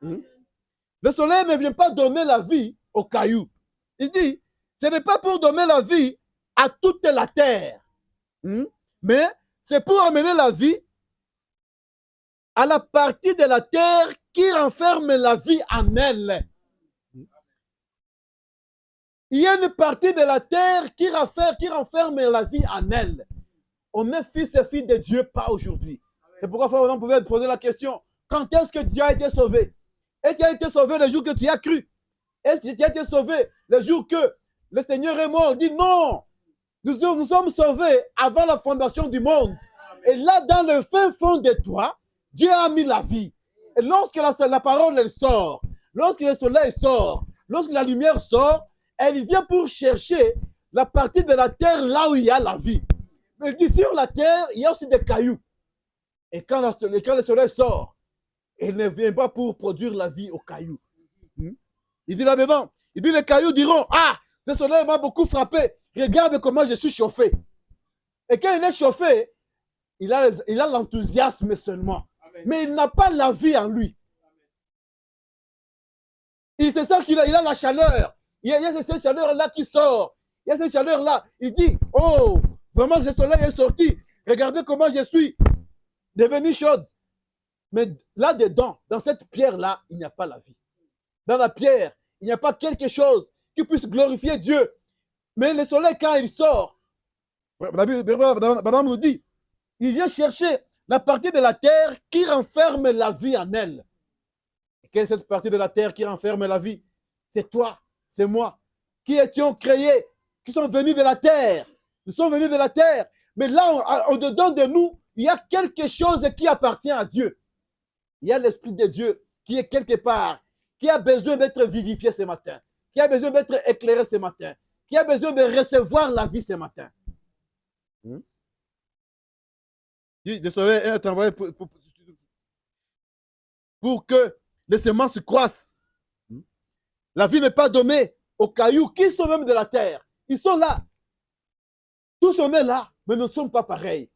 Le soleil ne vient pas donner la vie aux cailloux. Il dit, ce n'est pas pour donner la vie à toute la terre. Mais c'est pour amener la vie à la partie de la terre qui renferme la vie en elle. Il y a une partie de la terre qui renferme la vie en elle. On est fils et filles de Dieu, pas aujourd'hui. C'est pourquoi on pouvait poser la question, quand est-ce que tu as été sauvé? Et tu as été sauvé le jour que tu as cru? Est-ce que tu as été sauvé le jour que le Seigneur est mort? Il dit non. Nous sommes sauvés avant la fondation du monde. Et là, dans le fin fond de toi, Dieu a mis la vie. Et lorsque la parole elle sort, lorsque le soleil sort, lorsque la lumière sort, elle vient pour chercher la partie de la terre là où il y a la vie. Mais il dit sur la terre, il y a aussi des cailloux. Et quand le soleil sort, il ne vient pas pour produire la vie aux cailloux. Il dit là-dedans, il dit les cailloux diront, ah, ce soleil m'a beaucoup frappé, regarde comment je suis chauffé. Et quand il est chauffé, il a l'enthousiasme seulement. Amen. Mais il n'a pas la vie en lui. Il sait ça qu'il a la chaleur. Il y a cette chaleur-là qui sort. Il y a cette chaleur-là. Il dit, oh, vraiment, ce soleil est sorti. Regardez comment je suis devenu chaude. Mais là-dedans, dans cette pierre-là, il n'y a pas la vie. Dans la pierre, il n'y a pas quelque chose qui puisse glorifier Dieu. Mais le soleil, quand il sort, la Bible nous dit Il vient chercher la partie de la terre qui renferme la vie en elle. Et quelle est cette partie de la terre qui renferme la vie? C'est toi, c'est moi, qui étions créés, qui sont venus de la terre. Nous sommes venus de la terre. Mais là, au-dedans de nous, il y a quelque chose qui appartient à Dieu. Il y a l'Esprit de Dieu qui est quelque part, qui a besoin d'être vivifié ce matin, qui a besoin d'être éclairé ce matin, qui a besoin de recevoir la vie ce matin. Le soleil est envoyé pour que les semences croissent. La vie n'est pas donnée aux cailloux qui sont même de la terre. Ils sont là. Tous on est là, mais nous ne sommes pas pareils.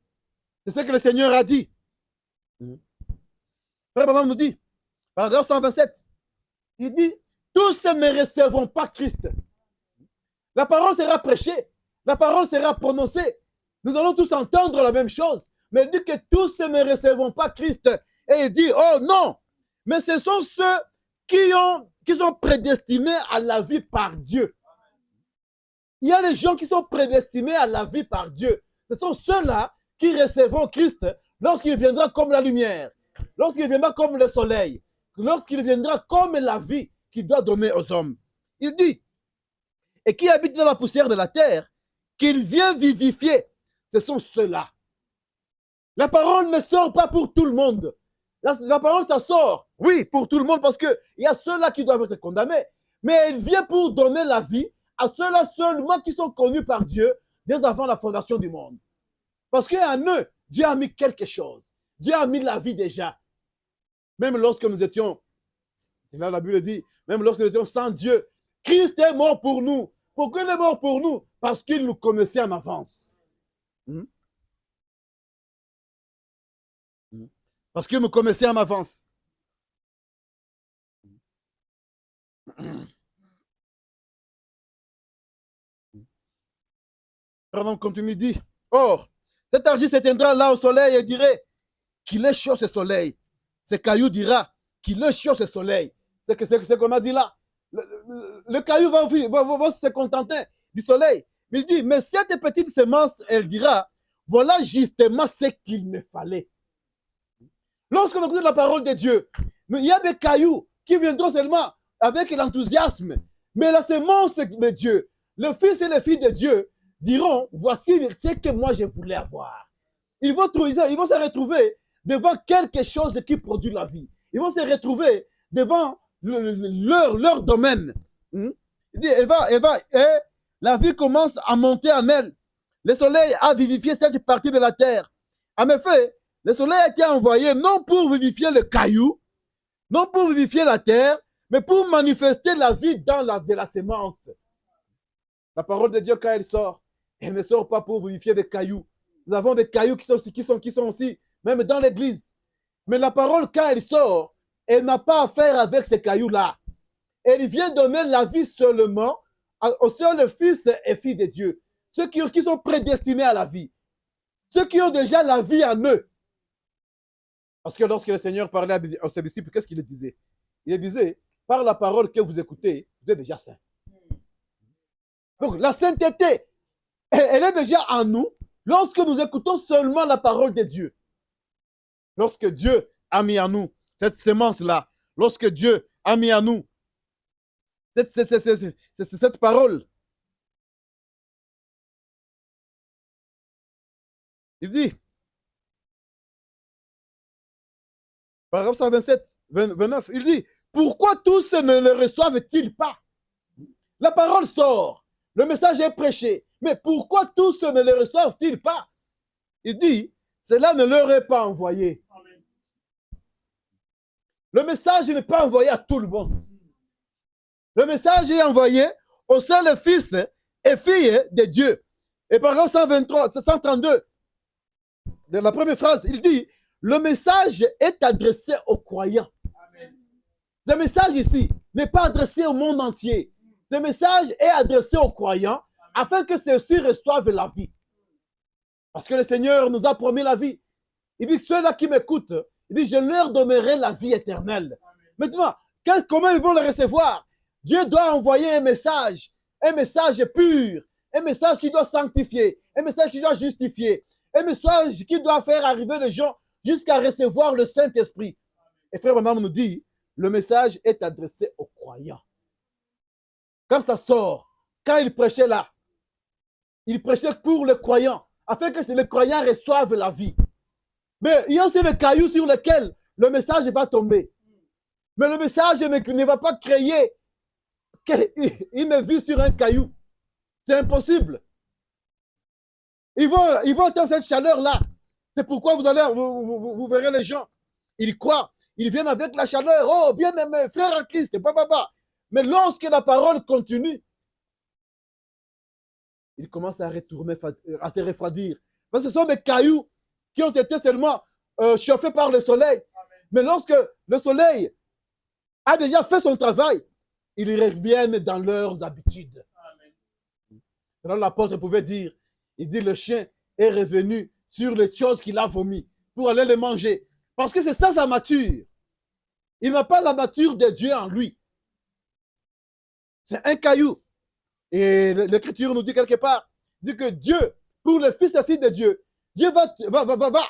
C'est ce que le Seigneur a dit. Frère Branham nous dit, paragraphe 127, il dit, tous ne recevront pas Christ. La parole sera prêchée, la parole sera prononcée. Nous allons tous entendre la même chose. Mais il dit que tous ne recevront pas Christ. Et il dit, oh non, mais ce sont ceux qui sont prédestinés à la vie par Dieu. Il y a les gens qui sont prédestinés à la vie par Dieu. Ce sont ceux-là qui recevront Christ lorsqu'il viendra comme la lumière, lorsqu'il viendra comme le soleil, lorsqu'il viendra comme la vie qu'il doit donner aux hommes. Il dit, et qui habitent dans la poussière de la terre, qu'il vient vivifier. Ce sont ceux-là. La parole ne sort pas pour tout le monde. La parole, ça sort, oui, pour tout le monde, parce qu'il y a ceux-là qui doivent être condamnés. Mais elle vient pour donner la vie à ceux-là seulement qui sont connus par Dieu dès avant la fondation du monde. Parce qu'en eux, Dieu a mis quelque chose. Dieu a mis la vie déjà. Même lorsque nous étions, c'est là la Bible dit, même lorsque nous étions sans Dieu, Christ est mort pour nous. Pourquoi il est mort pour nous? Parce qu'il nous connaissait en avance. Parce qu'il nous connaissait en avance. On continue, dit, or, cet argile s'éteindra là au soleil et dirait qu'il est chaud ce soleil. Ce caillou dira qu'il est chaud ce soleil. C'est ce qu'on a dit là. Le caillou va se contenter du soleil. Il dit, mais cette petite semence, elle dira, voilà justement ce qu'il me fallait. Lorsque nous écoutons la parole de Dieu, il y a des cailloux qui viendront seulement avec l'enthousiasme. Mais la semence de Dieu, le fils et les filles de Dieu diront, voici ce que moi je voulais avoir. Ils vont se retrouver devant quelque chose qui produit la vie. Ils vont se retrouver devant leur domaine. Il dit, la vie commence à monter en elle. Le soleil a vivifié cette partie de la terre. En effet, le soleil a été envoyé non pour vivifier le caillou, non pour vivifier la terre, mais pour manifester la vie de la semence. La parole de Dieu, quand elle sort, elle ne sort pas pour vivifier des cailloux. Nous avons des cailloux qui sont aussi, même dans l'église. Mais la parole, quand elle sort, elle n'a pas à faire avec ces cailloux-là. Elle vient donner la vie seulement aux seuls fils et filles de Dieu. Ceux qui sont prédestinés à la vie. Ceux qui ont déjà la vie en eux. Parce que lorsque le Seigneur parlait à ses disciples, qu'est-ce qu'il disait? Il disait, par la parole que vous écoutez, vous êtes déjà saints. Donc la sainteté, elle est déjà en nous lorsque nous écoutons seulement la parole de Dieu. Lorsque Dieu a mis en nous cette semence-là, lorsque Dieu a mis en nous cette parole, il dit, paragraphe 127, 29, il dit, pourquoi tous ne le reçoivent-ils pas? La parole sort, le message est prêché, mais pourquoi tous ne le reçoivent-ils pas? Il dit, cela ne leur est pas envoyé. Amen. Le message n'est pas envoyé à tout le monde. Le message est envoyé aux seuls fils et filles de Dieu. Et paragraphe 132, de la première phrase, il dit, le message est adressé aux croyants. Amen. Ce message ici n'est pas adressé au monde entier. Ce message est adressé aux croyants afin que ceux-ci reçoivent la vie. Parce que le Seigneur nous a promis la vie. Il dit, ceux-là qui m'écoutent, il dit, je leur donnerai la vie éternelle. Amen. Maintenant, comment ils vont le recevoir? Dieu doit envoyer un message pur, un message qui doit sanctifier, un message qui doit justifier. un message qui doit faire arriver les gens jusqu'à recevoir le Saint-Esprit. Et frère Branham nous dit, le message est adressé aux croyants. Quand ça sort, quand il prêchait là, il prêchait pour les croyants, afin que les croyants reçoivent la vie. Mais il y a aussi des cailloux sur lesquels le message va tomber. Mais le message ne va pas créer une vie sur un caillou. C'est impossible. Ils vont entendre cette chaleur-là. C'est pourquoi vous verrez les gens. Ils croient. Ils viennent avec la chaleur. Oh, bien aimé, frère en Christ. Mais lorsque la parole continue, ils commencent à retourner, à se refroidir. Parce que ce sont des cailloux qui ont été seulement chauffés par le soleil. Mais lorsque le soleil a déjà fait son travail, ils reviennent dans leurs habitudes. C'est là l'apôtre pouvait dire, il dit le chien est revenu sur les choses qu'il a vomi pour aller les manger. Parce que c'est ça sa nature. Il n'a pas la nature de Dieu en lui. C'est un caillou. Et l'Écriture nous dit quelque part, dit que Dieu, pour les fils et filles de Dieu, Dieu va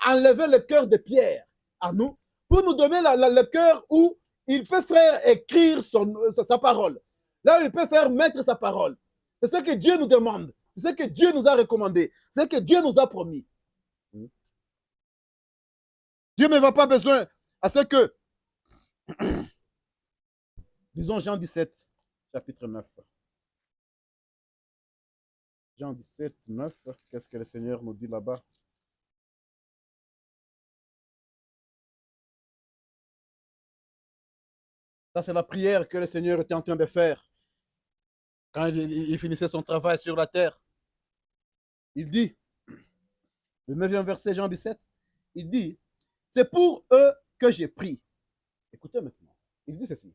enlever le cœur de pierre à nous pour nous donner le cœur où il peut faire écrire sa parole. Là où il peut faire mettre sa parole. C'est ce que Dieu nous demande. C'est ce que Dieu nous a recommandé. C'est ce que Dieu nous a promis. Dieu ne va pas besoin à ce que, disons Jean 17, chapitre 9. Jean 17, 9, qu'est-ce que le Seigneur nous dit là-bas? Ça, c'est la prière que le Seigneur était en train de faire quand il finissait son travail sur la terre. Il dit, le 9e verset, Jean 17, il dit, c'est pour eux que j'ai prié. Écoutez maintenant, il dit ceci,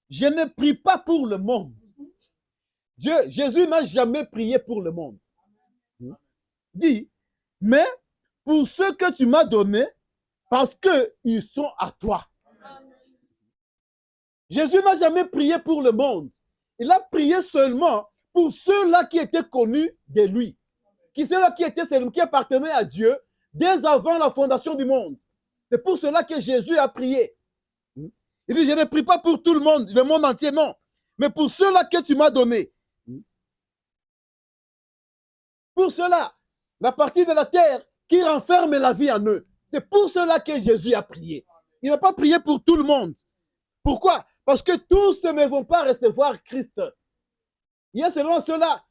je ne prie pas pour le monde. Jésus n'a jamais prié pour le monde. Il dit, mais pour ceux que tu m'as donnés, parce qu'ils sont à toi. Jésus n'a jamais prié pour le monde. Il a prié seulement pour ceux-là qui étaient connus de lui. Ceux-là qui appartenaient à Dieu dès avant la fondation du monde. C'est pour cela que Jésus a prié. Il dit, je ne prie pas pour tout le monde entier, non. Mais pour ceux-là que tu m'as donnés. Pour ceux-là, la partie de la terre qui renferme la vie en eux. C'est pour cela que Jésus a prié. Il n'a pas prié pour tout le monde. Pourquoi? Parce que tous ne vont pas recevoir Christ. Il y a seulement ceux-là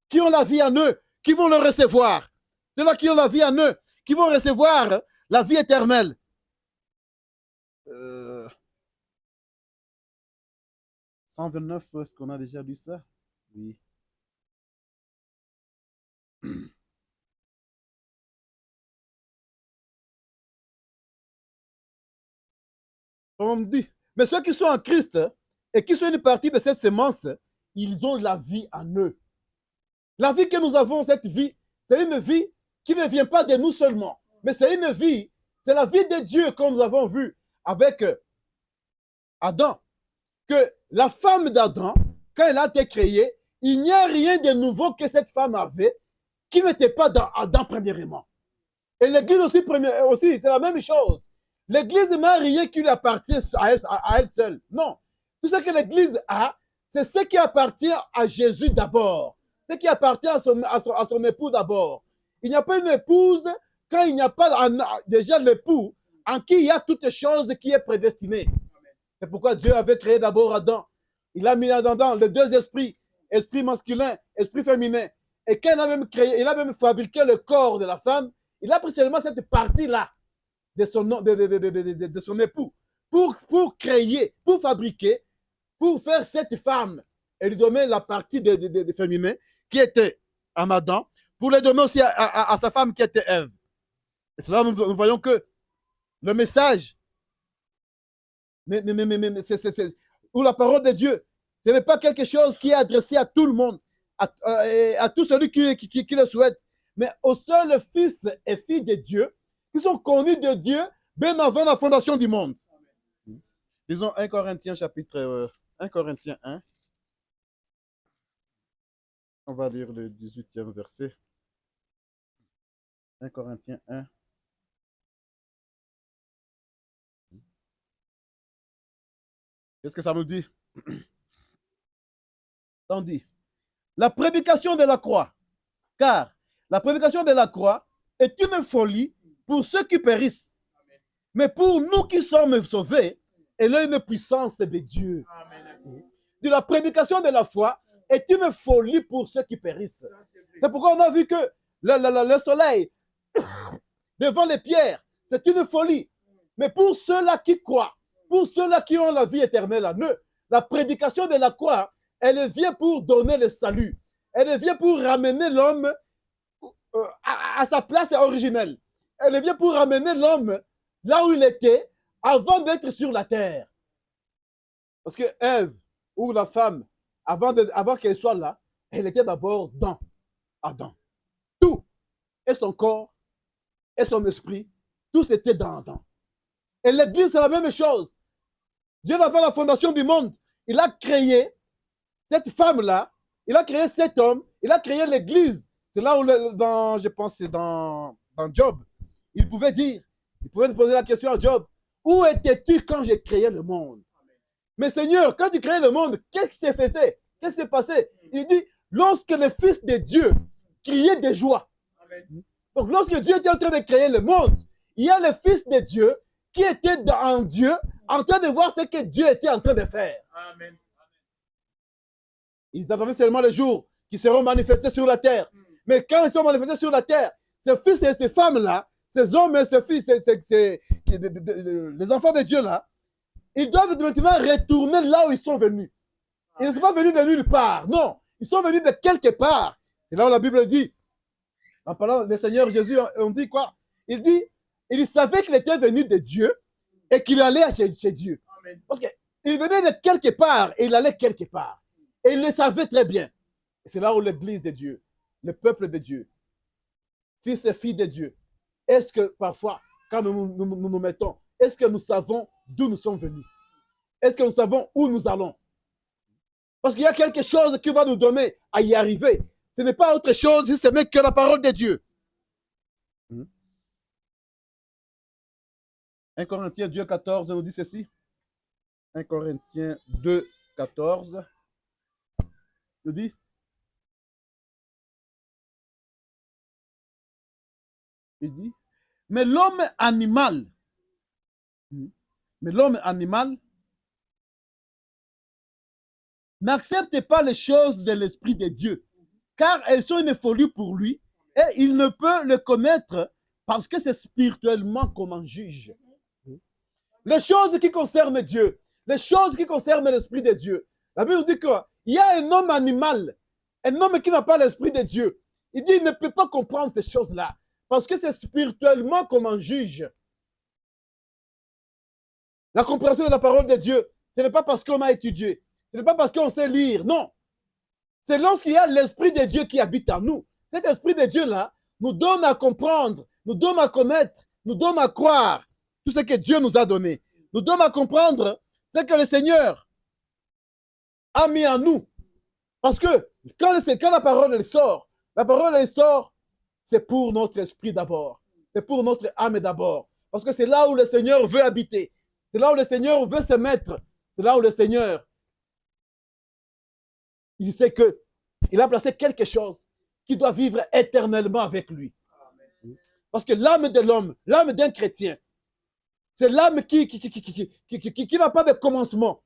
qui ont la vie en eux, qui vont le recevoir. Ceux-là qui ont la vie en eux, qui vont recevoir la vie éternelle. 129, est-ce qu'on a déjà lu ça? Oui. On me dit, mais ceux qui sont en Christ et qui sont une partie de cette sémence, ils ont la vie en eux. La vie que nous avons, cette vie, c'est une vie qui ne vient pas de nous seulement, mais c'est une vie, c'est la vie de Dieu comme nous avons vu avec Adam. Que la femme d'Adam, quand elle a été créée, il n'y a rien de nouveau que cette femme avait qui n'était pas dans Adam premièrement. Et l'Église aussi, c'est la même chose. L'Église n'a rien qui lui appartient à elle seule. Non. Tout ce que l'Église a, c'est ce qui appartient à Jésus d'abord. Ce qui appartient à son époux d'abord. Il n'y a pas une épouse quand il n'y a pas déjà l'époux en qui il y a toute chose qui est prédestinée. C'est pourquoi Dieu avait créé d'abord Adam. Il a mis là-dedans les deux esprits, esprit masculin, esprit féminin. Et quand il a même fabriqué le corps de la femme, il a pris seulement cette partie-là de son époux pour créer, pour fabriquer, pour faire cette femme et lui donner la partie de féminin qui était en Adam, pour le donner aussi à sa femme qui était Ève. Et c'est là que nous voyons que le message ou la parole de Dieu, ce n'est pas quelque chose qui est adressé à tout le monde, à tout celui qui le souhaite, mais aux seuls fils et filles de Dieu qui sont connus de Dieu bien avant la fondation du monde. Disons 1 Corinthiens chapitre 1 Corinthiens 1. On va lire le 18e verset. 1 Corinthiens 1. Qu'est-ce que ça nous dit? On dit, la prédication de la croix, car la prédication de la croix est une folie pour ceux qui périssent. Mais pour nous qui sommes sauvés, elle est une puissance de Dieu. De la prédication de la foi est une folie pour ceux qui périssent. C'est pourquoi on a vu que le soleil devant les pierres, c'est une folie. Mais pour ceux-là qui croient, pour ceux-là qui ont la vie éternelle en eux, la prédication de la croix, elle vient pour donner le salut. Elle vient pour ramener l'homme à sa place originelle. Elle vient pour ramener l'homme là où il était avant d'être sur la terre. Parce que Ève, ou la femme, avant qu'elle soit là, elle était d'abord dans Adam. Tout, et son corps, et son esprit, tout c'était dans Adam. Et l'Église, c'est la même chose. Dieu, avant la fondation du monde, il a créé cette femme-là, il a créé cet homme, il a créé l'Église. C'est là où, je pense, c'est dans Job, il pouvait poser la question à Job, où étais-tu quand j'ai créé le monde? Mais Seigneur, quand tu crées le monde, qu'est-ce qui s'est fait? Qu'est-ce qui s'est passé? Il dit, lorsque le Fils de Dieu criait de joie. Amen. Donc, lorsque Dieu était en train de créer le monde, il y a le Fils de Dieu qui était en Dieu, en train de voir ce que Dieu était en train de faire. Amen. Ils attendaient seulement les jours qui seront manifestés sur la terre. Mais quand ils sont manifestés sur la terre, ces fils et ces femmes-là, ces hommes et ces fils, les enfants de Dieu-là, ils doivent maintenant retourner là où ils sont venus. Ils ne sont pas venus de nulle part. Non, ils sont venus de quelque part. C'est là où la Bible dit, en parlant du Seigneur Jésus, on dit quoi? Il dit, il savait qu'il était venu de Dieu et qu'il allait chez Dieu. Amen. Parce qu'il venait de quelque part et il allait quelque part. Et il le savait très bien. Et c'est là où l'Église de Dieu, le peuple de Dieu, fils et filles de Dieu, est-ce que parfois, quand nous mettons, est-ce que nous savons d'où nous sommes venus? Est-ce que nous savons où nous allons? Parce qu'il y a quelque chose qui va nous donner à y arriver. Ce n'est pas autre chose, ce n'est que la parole de Dieu. 1 Corinthiens 2, 14 nous dit ceci. 1 Corinthiens 2, 14 nous dit, il dit, mais l'homme animal n'accepte pas les choses de l'Esprit de Dieu, car elles sont une folie pour lui, et il ne peut le connaître parce que c'est spirituellement qu'on en juge. Les choses qui concernent Dieu, les choses qui concernent l'Esprit de Dieu, la Bible dit qu'il y a un homme animal, un homme qui n'a pas l'Esprit de Dieu. Il dit qu'il ne peut pas comprendre ces choses-là, parce que c'est spirituellement qu'on en juge. La compréhension de la parole de Dieu, ce n'est pas parce qu'on a étudié, ce n'est pas parce qu'on sait lire, non. C'est lorsqu'il y a l'Esprit de Dieu qui habite en nous. Cet Esprit de Dieu-là nous donne à comprendre, nous donne à connaître, nous donne à croire tout ce que Dieu nous a donné. Nous donne à comprendre ce que le Seigneur a mis en nous. Parce que quand la parole elle sort, c'est pour notre esprit d'abord. C'est pour notre âme d'abord. Parce que c'est là où le Seigneur veut habiter. C'est là où le Seigneur veut se mettre. C'est là où le Seigneur, il sait qu'il a placé quelque chose qui doit vivre éternellement avec lui. Parce que l'âme de l'homme, l'âme d'un chrétien, c'est l'âme qui n'a pas de commencement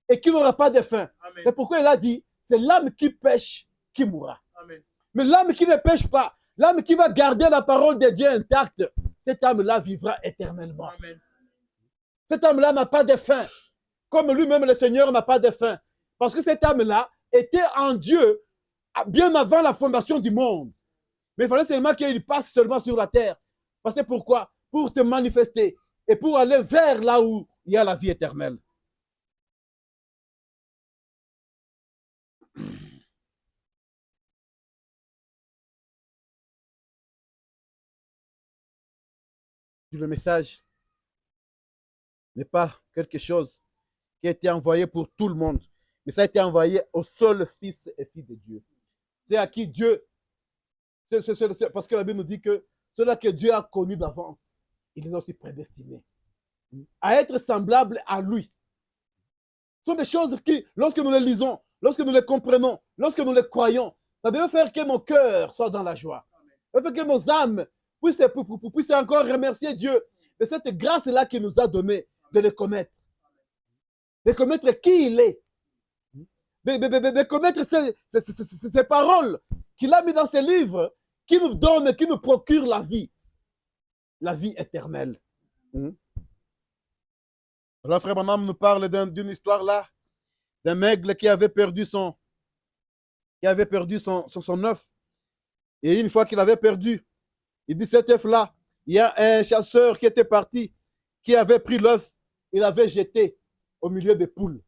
et qui n'aura pas de fin. C'est pourquoi il a dit, c'est l'âme qui pêche qui mourra. Amen. Mais l'âme qui ne pêche pas, l'âme qui va garder la parole de Dieu intacte, cette âme-là vivra éternellement. Amen. Cette âme-là n'a pas de fin. Comme lui-même, le Seigneur, n'a pas de fin. Parce que cette âme-là était en Dieu bien avant la fondation du monde. Mais il fallait seulement qu'il passe seulement sur la terre. Parce que pourquoi? Pour se manifester et pour aller vers là où il y a la vie éternelle. Le message n'est pas quelque chose qui a été envoyé pour tout le monde, mais ça a été envoyé au seul Fils et Fille de Dieu. C'est à qui Dieu, parce que la Bible nous dit que ceux-là que Dieu a connus d'avance, il les a aussi prédestinés à être semblables à lui. Ce sont des choses qui, lorsque nous les lisons, lorsque nous les comprenons, lorsque nous les croyons, ça devait faire que nos cœurs soient dans la joie. Ça devait faire que nos âmes puissent encore remercier Dieu de cette grâce-là qu'il nous a donnée, de le connaître. De connaître qui il est. De connaître ces paroles qu'il a mis dans ses livres, qui nous donnent, qui nous procurent la vie éternelle. Alors, frère Branham nous parle d'une histoire là, d'un aigle qui avait perdu son œuf. Et une fois qu'il avait perdu, il dit cet œuf-là, il y a un chasseur qui était parti, qui avait pris l'œuf, il l'avait jeté au milieu des poules.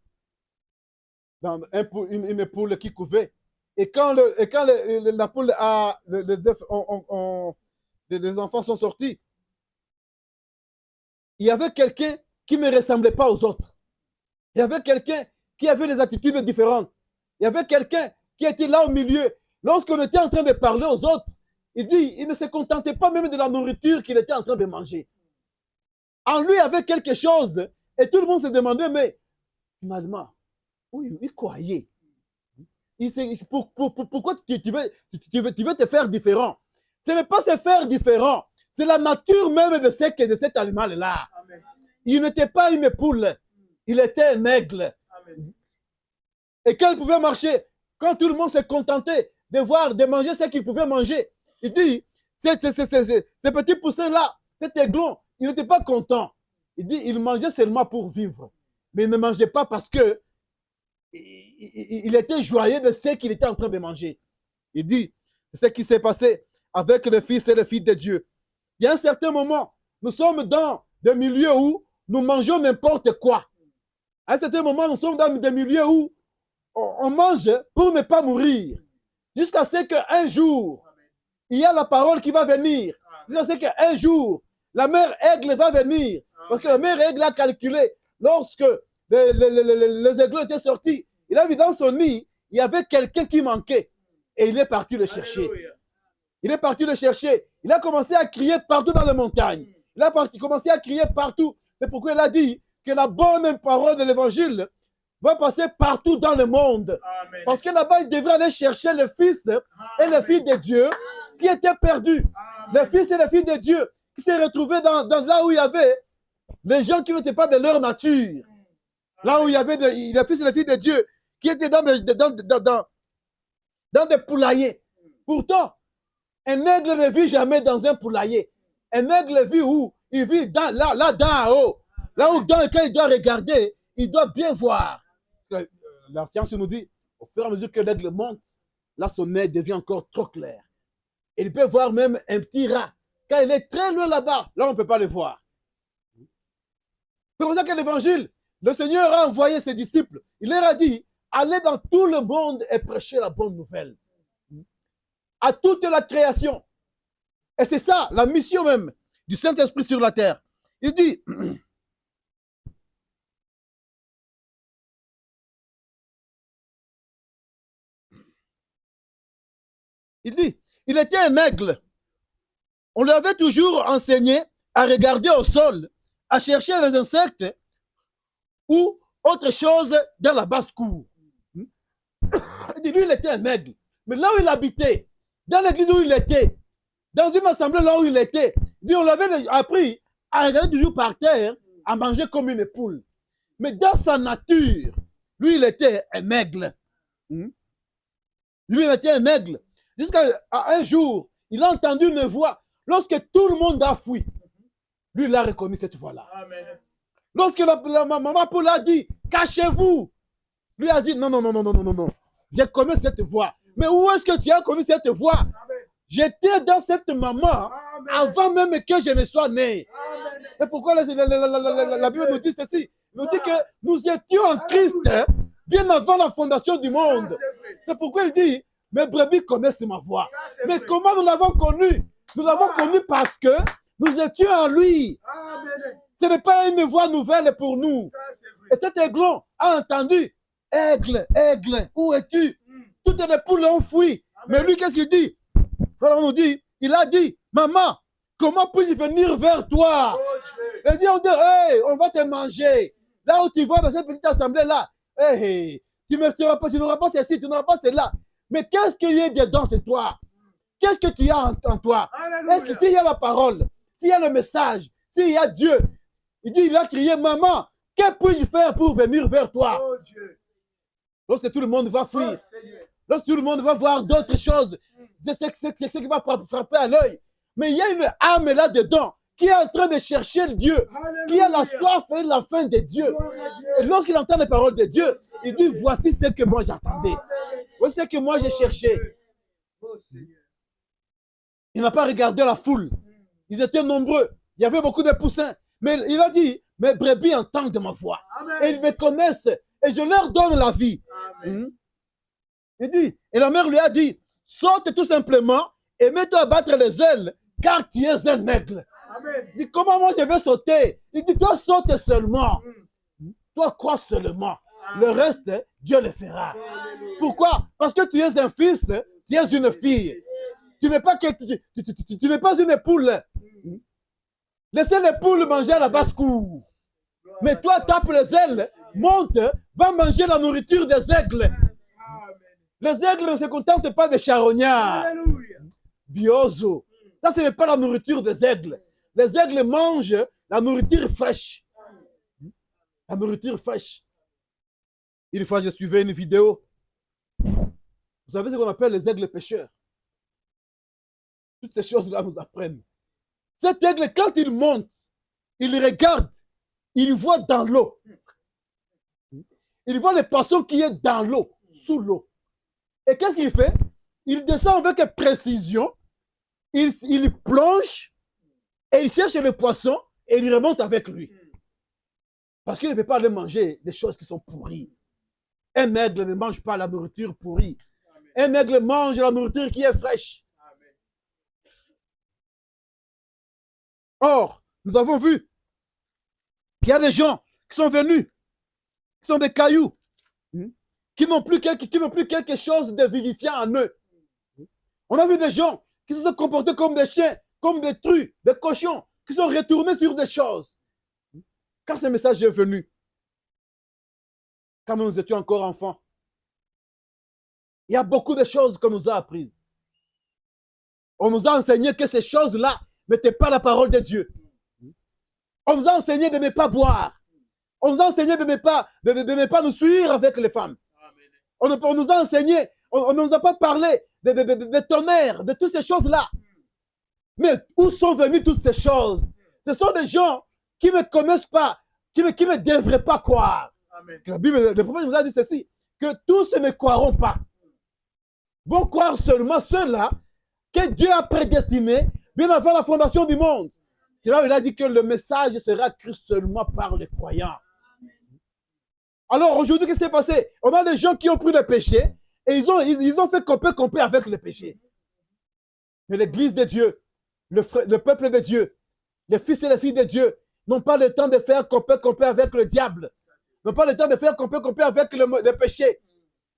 Dans une poule qui couvait. Et quand la poule les enfants sont sortis, il y avait quelqu'un qui ne ressemblait pas aux autres. Il y avait quelqu'un qui avait des attitudes différentes. Il y avait quelqu'un qui était là au milieu. Lorsqu'on était en train de parler aux autres, il dit, il ne se contentait pas même de la nourriture qu'il était en train de manger. En lui, il y avait quelque chose, et tout le monde se demandait, mais finalement, oui, il croyait. Pourquoi tu veux te faire différent? Ce n'est pas se faire différent, c'est la nature même de cet animal-là. Il n'était pas une poule, il était un aigle. Amen. Et quand il pouvait marcher, quand tout le monde se contentait de manger ce qu'il pouvait manger, il dit, ces petits poussins-là, cet aiglon, il n'était pas content. Il dit, il mangeait seulement pour vivre. Mais il ne mangeait pas parce que il était joyeux de ce qu'il était en train de manger. Il dit, c'est ce qui s'est passé avec le Fils et le Fils de Dieu. Il y a un certain moment, nous sommes dans des milieux où nous mangeons n'importe quoi. À un certain moment, nous sommes dans des milieux où on mange pour ne pas mourir. Jusqu'à ce qu'un jour, il y a la parole qui va venir. Jusqu'à ce qu'un jour, la mère aigle va venir. Parce que la mère aigle a calculé, lorsque les aiglons étaient sortis, il a vu dans son nid, il y avait quelqu'un qui manquait. Et il est parti le chercher. Alléluia. Il est parti le chercher. Il a commencé à crier partout dans les montagnes. Il a commencé à crier partout. C'est pourquoi il a dit que la bonne parole de l'évangile va passer partout dans le monde. Amen. Parce que là-bas, il devrait aller chercher le Fils et le Fils de Dieu qui étaient perdus. Amen. Le Fils et le Fils de Dieu qui s'est retrouvé dans là où il y avait les gens qui n'étaient pas de leur nature. Là où il y avait le Fils et le Fils de Dieu qui étaient dans des poulaillers. Pourtant, un aigle ne vit jamais dans un poulailler. Un aigle vit où? Il vit là d'en haut. Là où quand il doit regarder, il doit bien voir. La science nous dit, au fur et à mesure que l'aigle monte, là son œil devient encore trop clair. Et il peut voir même un petit rat. Quand il est très loin là-bas, là on ne peut pas le voir. C'est pour ça que l'évangile, le Seigneur a envoyé ses disciples. Il leur a dit, allez dans tout le monde et prêchez la bonne nouvelle. À toute la création. Et c'est ça, la mission même du Saint-Esprit sur la terre. Il dit, il était un aigle. On lui avait toujours enseigné à regarder au sol, à chercher les insectes ou autre chose dans la basse-cour. Il dit, lui, il était un aigle. Mais là où il habitait, dans l'église où il était, dans une assemblée là où il était, on l'avait appris à regarder toujours par terre, à manger comme une poule. Mais dans sa nature, lui, il était un aigle. Lui, il était un aigle. Jusqu'à un jour, il a entendu une voix. Lorsque tout le monde a fui, lui, il a reconnu cette voix-là. Lorsque la maman poule a dit, cachez-vous, lui a dit, non, je connais cette voix. Mais où est-ce que tu as connu cette voix? J'étais dans cette maman avant même que je ne sois né. C'est pourquoi la Bible nous dit ceci. Nous dit que nous étions en Christ bien avant la fondation du monde. C'est pourquoi il dit, mes brebis connaissent ma voix. Mais comment nous l'avons connu? Nous l'avons connu parce que nous étions en lui. Ce n'est pas une voix nouvelle pour nous. Et cet aiglon a entendu, aigle, aigle, où es-tu? Toutes les poules ont fui. Mais lui, qu'est-ce qu'il dit? On nous dit, il a dit, maman, Comment puis-je venir vers toi? Et dit, hey, on va te manger. Là où tu vas dans cette petite assemblée-là, hey, tu n'auras pas ceci, tu n'auras pas cela. Mais qu'est-ce qu'il y a dedans de toi? Qu'est-ce que tu as en toi? Est-ce que s'il y a la parole, s'il y a le message, s'il y a Dieu, il a crié, maman, que puis-je faire pour venir vers toi? Lorsque tout le monde va fuir, lorsque tout le monde va voir d'autres choses, c'est ce qui va frapper à l'œil. Mais il y a une âme là-dedans qui est en train de chercher le Dieu, qui a la soif et la faim de Dieu. Et lorsqu'il entend les paroles de Dieu, il dit, voici ce que moi j'attendais. Voici ce que moi j'ai cherché. Il n'a pas regardé la foule. Ils étaient nombreux. Il y avait beaucoup de poussins. Mais il a dit, mes brebis entendent ma voix. Et ils me connaissent. Et je leur donne la vie. Il dit, et la mère lui a dit, saute tout simplement et mets-toi à battre les ailes, car tu es un aigle. Il dit, comment moi je vais sauter? Il dit, toi saute seulement. Toi crois seulement. Le reste, Dieu le fera. Pourquoi? Parce que tu es un fils, tu es une fille. Tu n'es pas une poule. Laissez les poules manger à la basse-cour. Mais toi, tape les ailes, monte, va manger la nourriture des aigles. Les aigles ne se contentent pas des charognards. Biozo. Ça, ce n'est pas la nourriture des aigles. Les aigles mangent la nourriture fraîche. La nourriture fraîche. Une fois, je suivais une vidéo. Vous savez ce qu'on appelle les aigles pêcheurs. Toutes ces choses-là nous apprennent. Cet aigle, quand il monte, il regarde, il voit dans l'eau. Il voit les poissons qui sont dans l'eau, sous l'eau. Et qu'est-ce qu'il fait? Il descend avec précision, il plonge, et il cherche le poisson, et il remonte avec lui. Parce qu'il ne peut pas aller manger des choses qui sont pourries. Un aigle ne mange pas la nourriture pourrie. Un aigle mange la nourriture qui est fraîche. Or, nous avons vu qu'il y a des gens qui sont venus, qui sont des cailloux, qui n'ont plus quelque chose de vivifiant en eux. On a vu des gens qui se sont comportés comme des chiens, comme des truies, des cochons, qui sont retournés sur des choses. Quand ce message est venu, quand nous étions encore enfants, il y a beaucoup de choses qu'on nous a apprises. On nous a enseigné que ces choses-là n'était pas la parole de Dieu. On nous a enseigné de ne pas boire. On nous a enseigné de ne pas nous suivre avec les femmes. On nous a enseigné, on ne nous a pas parlé de tonnerre, de toutes ces choses-là. Mais où sont venues toutes ces choses? Ce sont des gens qui ne connaissent pas, qui ne devraient pas croire. La Bible, le prophète nous a dit ceci, que tous ne croiront pas. Vont croire seulement ceux-là que Dieu a prédestinés bien avant la fondation du monde. C'est là où il a dit que le message sera cru seulement par les croyants. Alors aujourd'hui, qu'est-ce qui s'est passé? On a des gens qui ont pris le péché et ils ont fait compé avec le péché. Mais l'église de Dieu, le peuple de Dieu, les fils et les filles de Dieu n'ont pas le temps de faire compé avec le diable. N'ont pas le temps de faire compé avec le péché.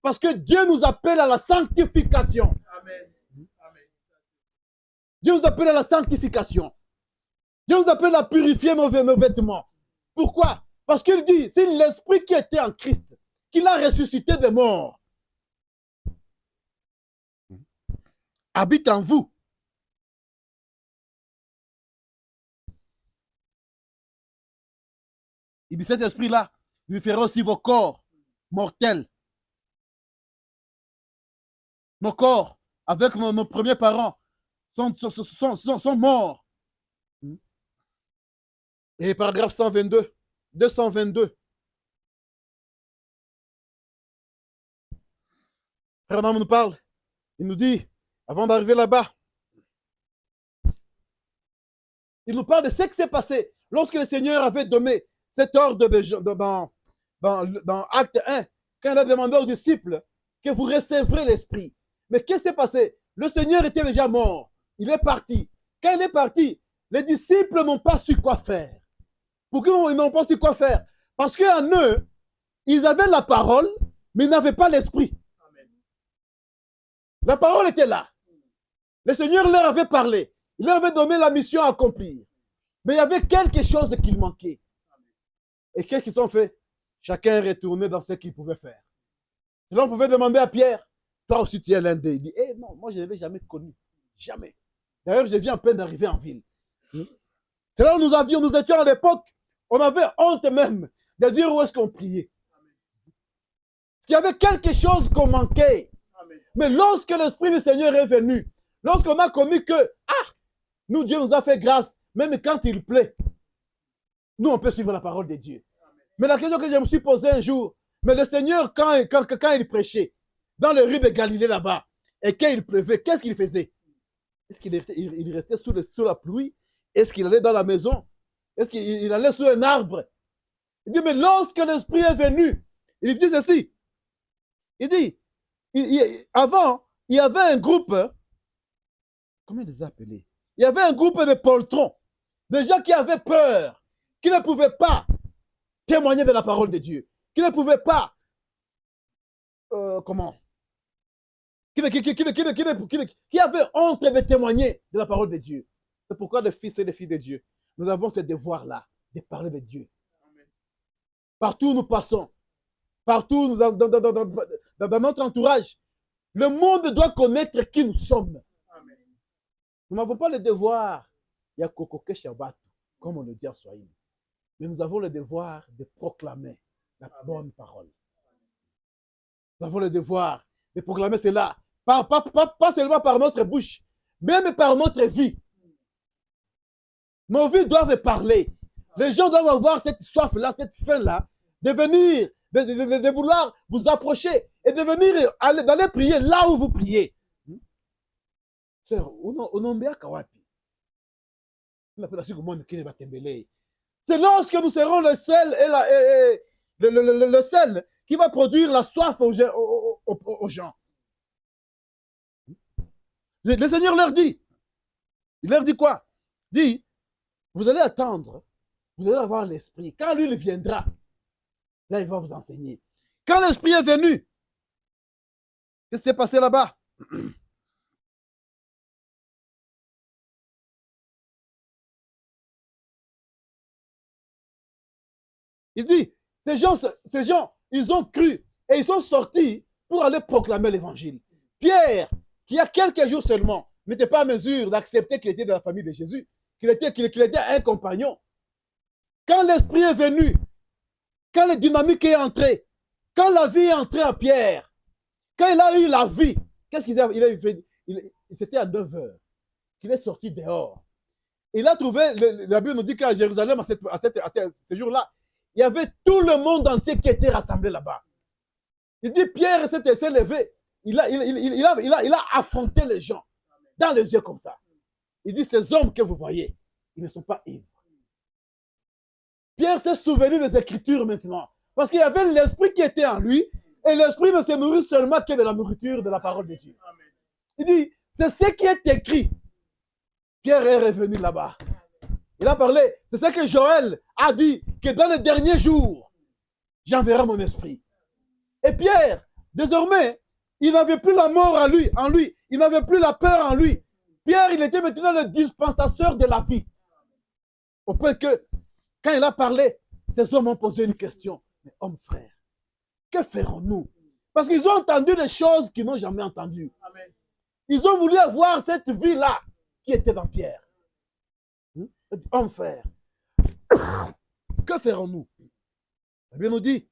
Parce que Dieu nous appelle à la sanctification. Amen. Dieu nous appelle à la sanctification. Dieu nous appelle à purifier nos vêtements. Pourquoi? Parce qu'il dit, c'est l'esprit qui était en Christ, qui l'a ressuscité des morts, habite en vous. Il dit, cet esprit-là vivifierà aussi vos corps mortels. Nos corps, avec nos premiers parents, sont morts. Et paragraphe 122, 222. Frère Nam nous parle, il nous dit, avant d'arriver là-bas, il nous parle de ce qui s'est passé lorsque le Seigneur avait donné cet ordre dans Acte 1, quand il a demandé aux disciples que vous recevrez l'Esprit. Mais qu'est-ce qui s'est passé? Le Seigneur était déjà mort. Il est parti. Quand il est parti, les disciples n'ont pas su quoi faire. Pourquoi ils n'ont pas su quoi faire? Parce qu'en eux, ils avaient la parole, mais ils n'avaient pas l'Esprit. La parole était là. Le Seigneur leur avait parlé. Il leur avait donné la mission à accomplir. Mais il y avait quelque chose qui manquait. Et qu'est-ce qu'ils ont fait? Chacun est retourné dans ce qu'il pouvait faire. Là, on pouvait demander à Pierre, toi aussi tu es l'un d'eux. Il dit, eh non, moi je ne l'ai jamais connu. Jamais. D'ailleurs, je viens à peine d'arriver en ville. C'est là où nous étions à l'époque, on avait honte même de dire où est-ce qu'on priait. Parce qu'il y avait quelque chose qu'on manquait. Mais lorsque l'Esprit du Seigneur est venu, lorsqu'on a connu que, nous, Dieu nous a fait grâce, même quand il plaît, nous, on peut suivre la parole de Dieu. Mais la question que je me suis posée un jour, mais le Seigneur, quand il prêchait, dans les rues de Galilée là-bas, et quand il pleuvait, qu'est-ce qu'il faisait? Est-ce qu'il restait sous la pluie? Est-ce qu'il allait dans la maison? Est-ce qu'il allait sous un arbre? Il dit, mais lorsque l'Esprit est venu, il dit ceci. Il dit, avant, il y avait un groupe, comment il les a appelés? Il y avait un groupe de poltrons, de gens qui avaient peur, qui ne pouvaient pas témoigner de la parole de Dieu, qui ne pouvaient pas, qui avaient honte de témoigner de la parole de Dieu. C'est pourquoi les fils et les filles de Dieu, nous avons ce devoir-là de parler de Dieu. Partout où nous passons, partout dans notre entourage, le monde doit connaître qui nous sommes. Amen. Nous n'avons pas le devoir, il y a Kokoke Shabbat, comme on le dit en Swahili, mais nous avons le devoir de proclamer la bonne parole. Nous avons le devoir de proclamer cela, pas seulement par notre bouche, même par notre vie. Nos vies doivent parler. Les gens doivent avoir cette soif-là, cette faim-là, de venir, de vouloir vous approcher et de venir d'aller prier là où vous priez. C'est lorsque nous serons le seul le seul qui va produire la soif aux gens. Le Seigneur leur dit, il leur dit quoi? Il dit, vous allez attendre, vous allez avoir l'Esprit. Quand lui, il viendra, là, il va vous enseigner. Quand l'Esprit est venu, qu'est-ce qui s'est passé là-bas? Il dit, ces gens, ils ont cru et ils sont sortis pour aller proclamer l'évangile. Pierre, qui il y a quelques jours seulement, n'était pas à mesure d'accepter qu'il était de la famille de Jésus, qu'il était un compagnon. Quand l'Esprit est venu, quand la dynamique est entrée, quand la vie est entrée à Pierre, quand il a eu la vie, qu'est-ce qu'il a fait? C'était à 9 heures qu'il est sorti dehors. Il a trouvé, la Bible nous dit qu'à Jérusalem, à ce jour-là, il y avait tout le monde entier qui était rassemblé là-bas. Il dit, Pierre s'est levé, il a affronté les gens dans les yeux comme ça. Il dit, ces hommes que vous voyez, ils ne sont pas ivres. Pierre s'est souvenu des Écritures maintenant. Parce qu'il y avait l'Esprit qui était en lui. Et l'Esprit ne se nourrit seulement que de la nourriture de la parole de Dieu. Il dit, c'est ce qui est écrit. Pierre est revenu là-bas. Il a parlé, c'est ce que Joël a dit, que dans les derniers jours, j'enverrai mon esprit. Et Pierre, désormais, il n'avait plus la mort en lui. Il n'avait plus la peur en lui. Pierre, il était maintenant le dispensateur de la vie. Au point que, quand il a parlé, ces hommes ont posé une question. Mais hommes frères, que ferons-nous? Parce qu'ils ont entendu des choses qu'ils n'ont jamais entendues. Amen. Ils ont voulu avoir cette vie-là qui était dans Pierre. Hommes frères, que ferons-nous? La Bible nous dit,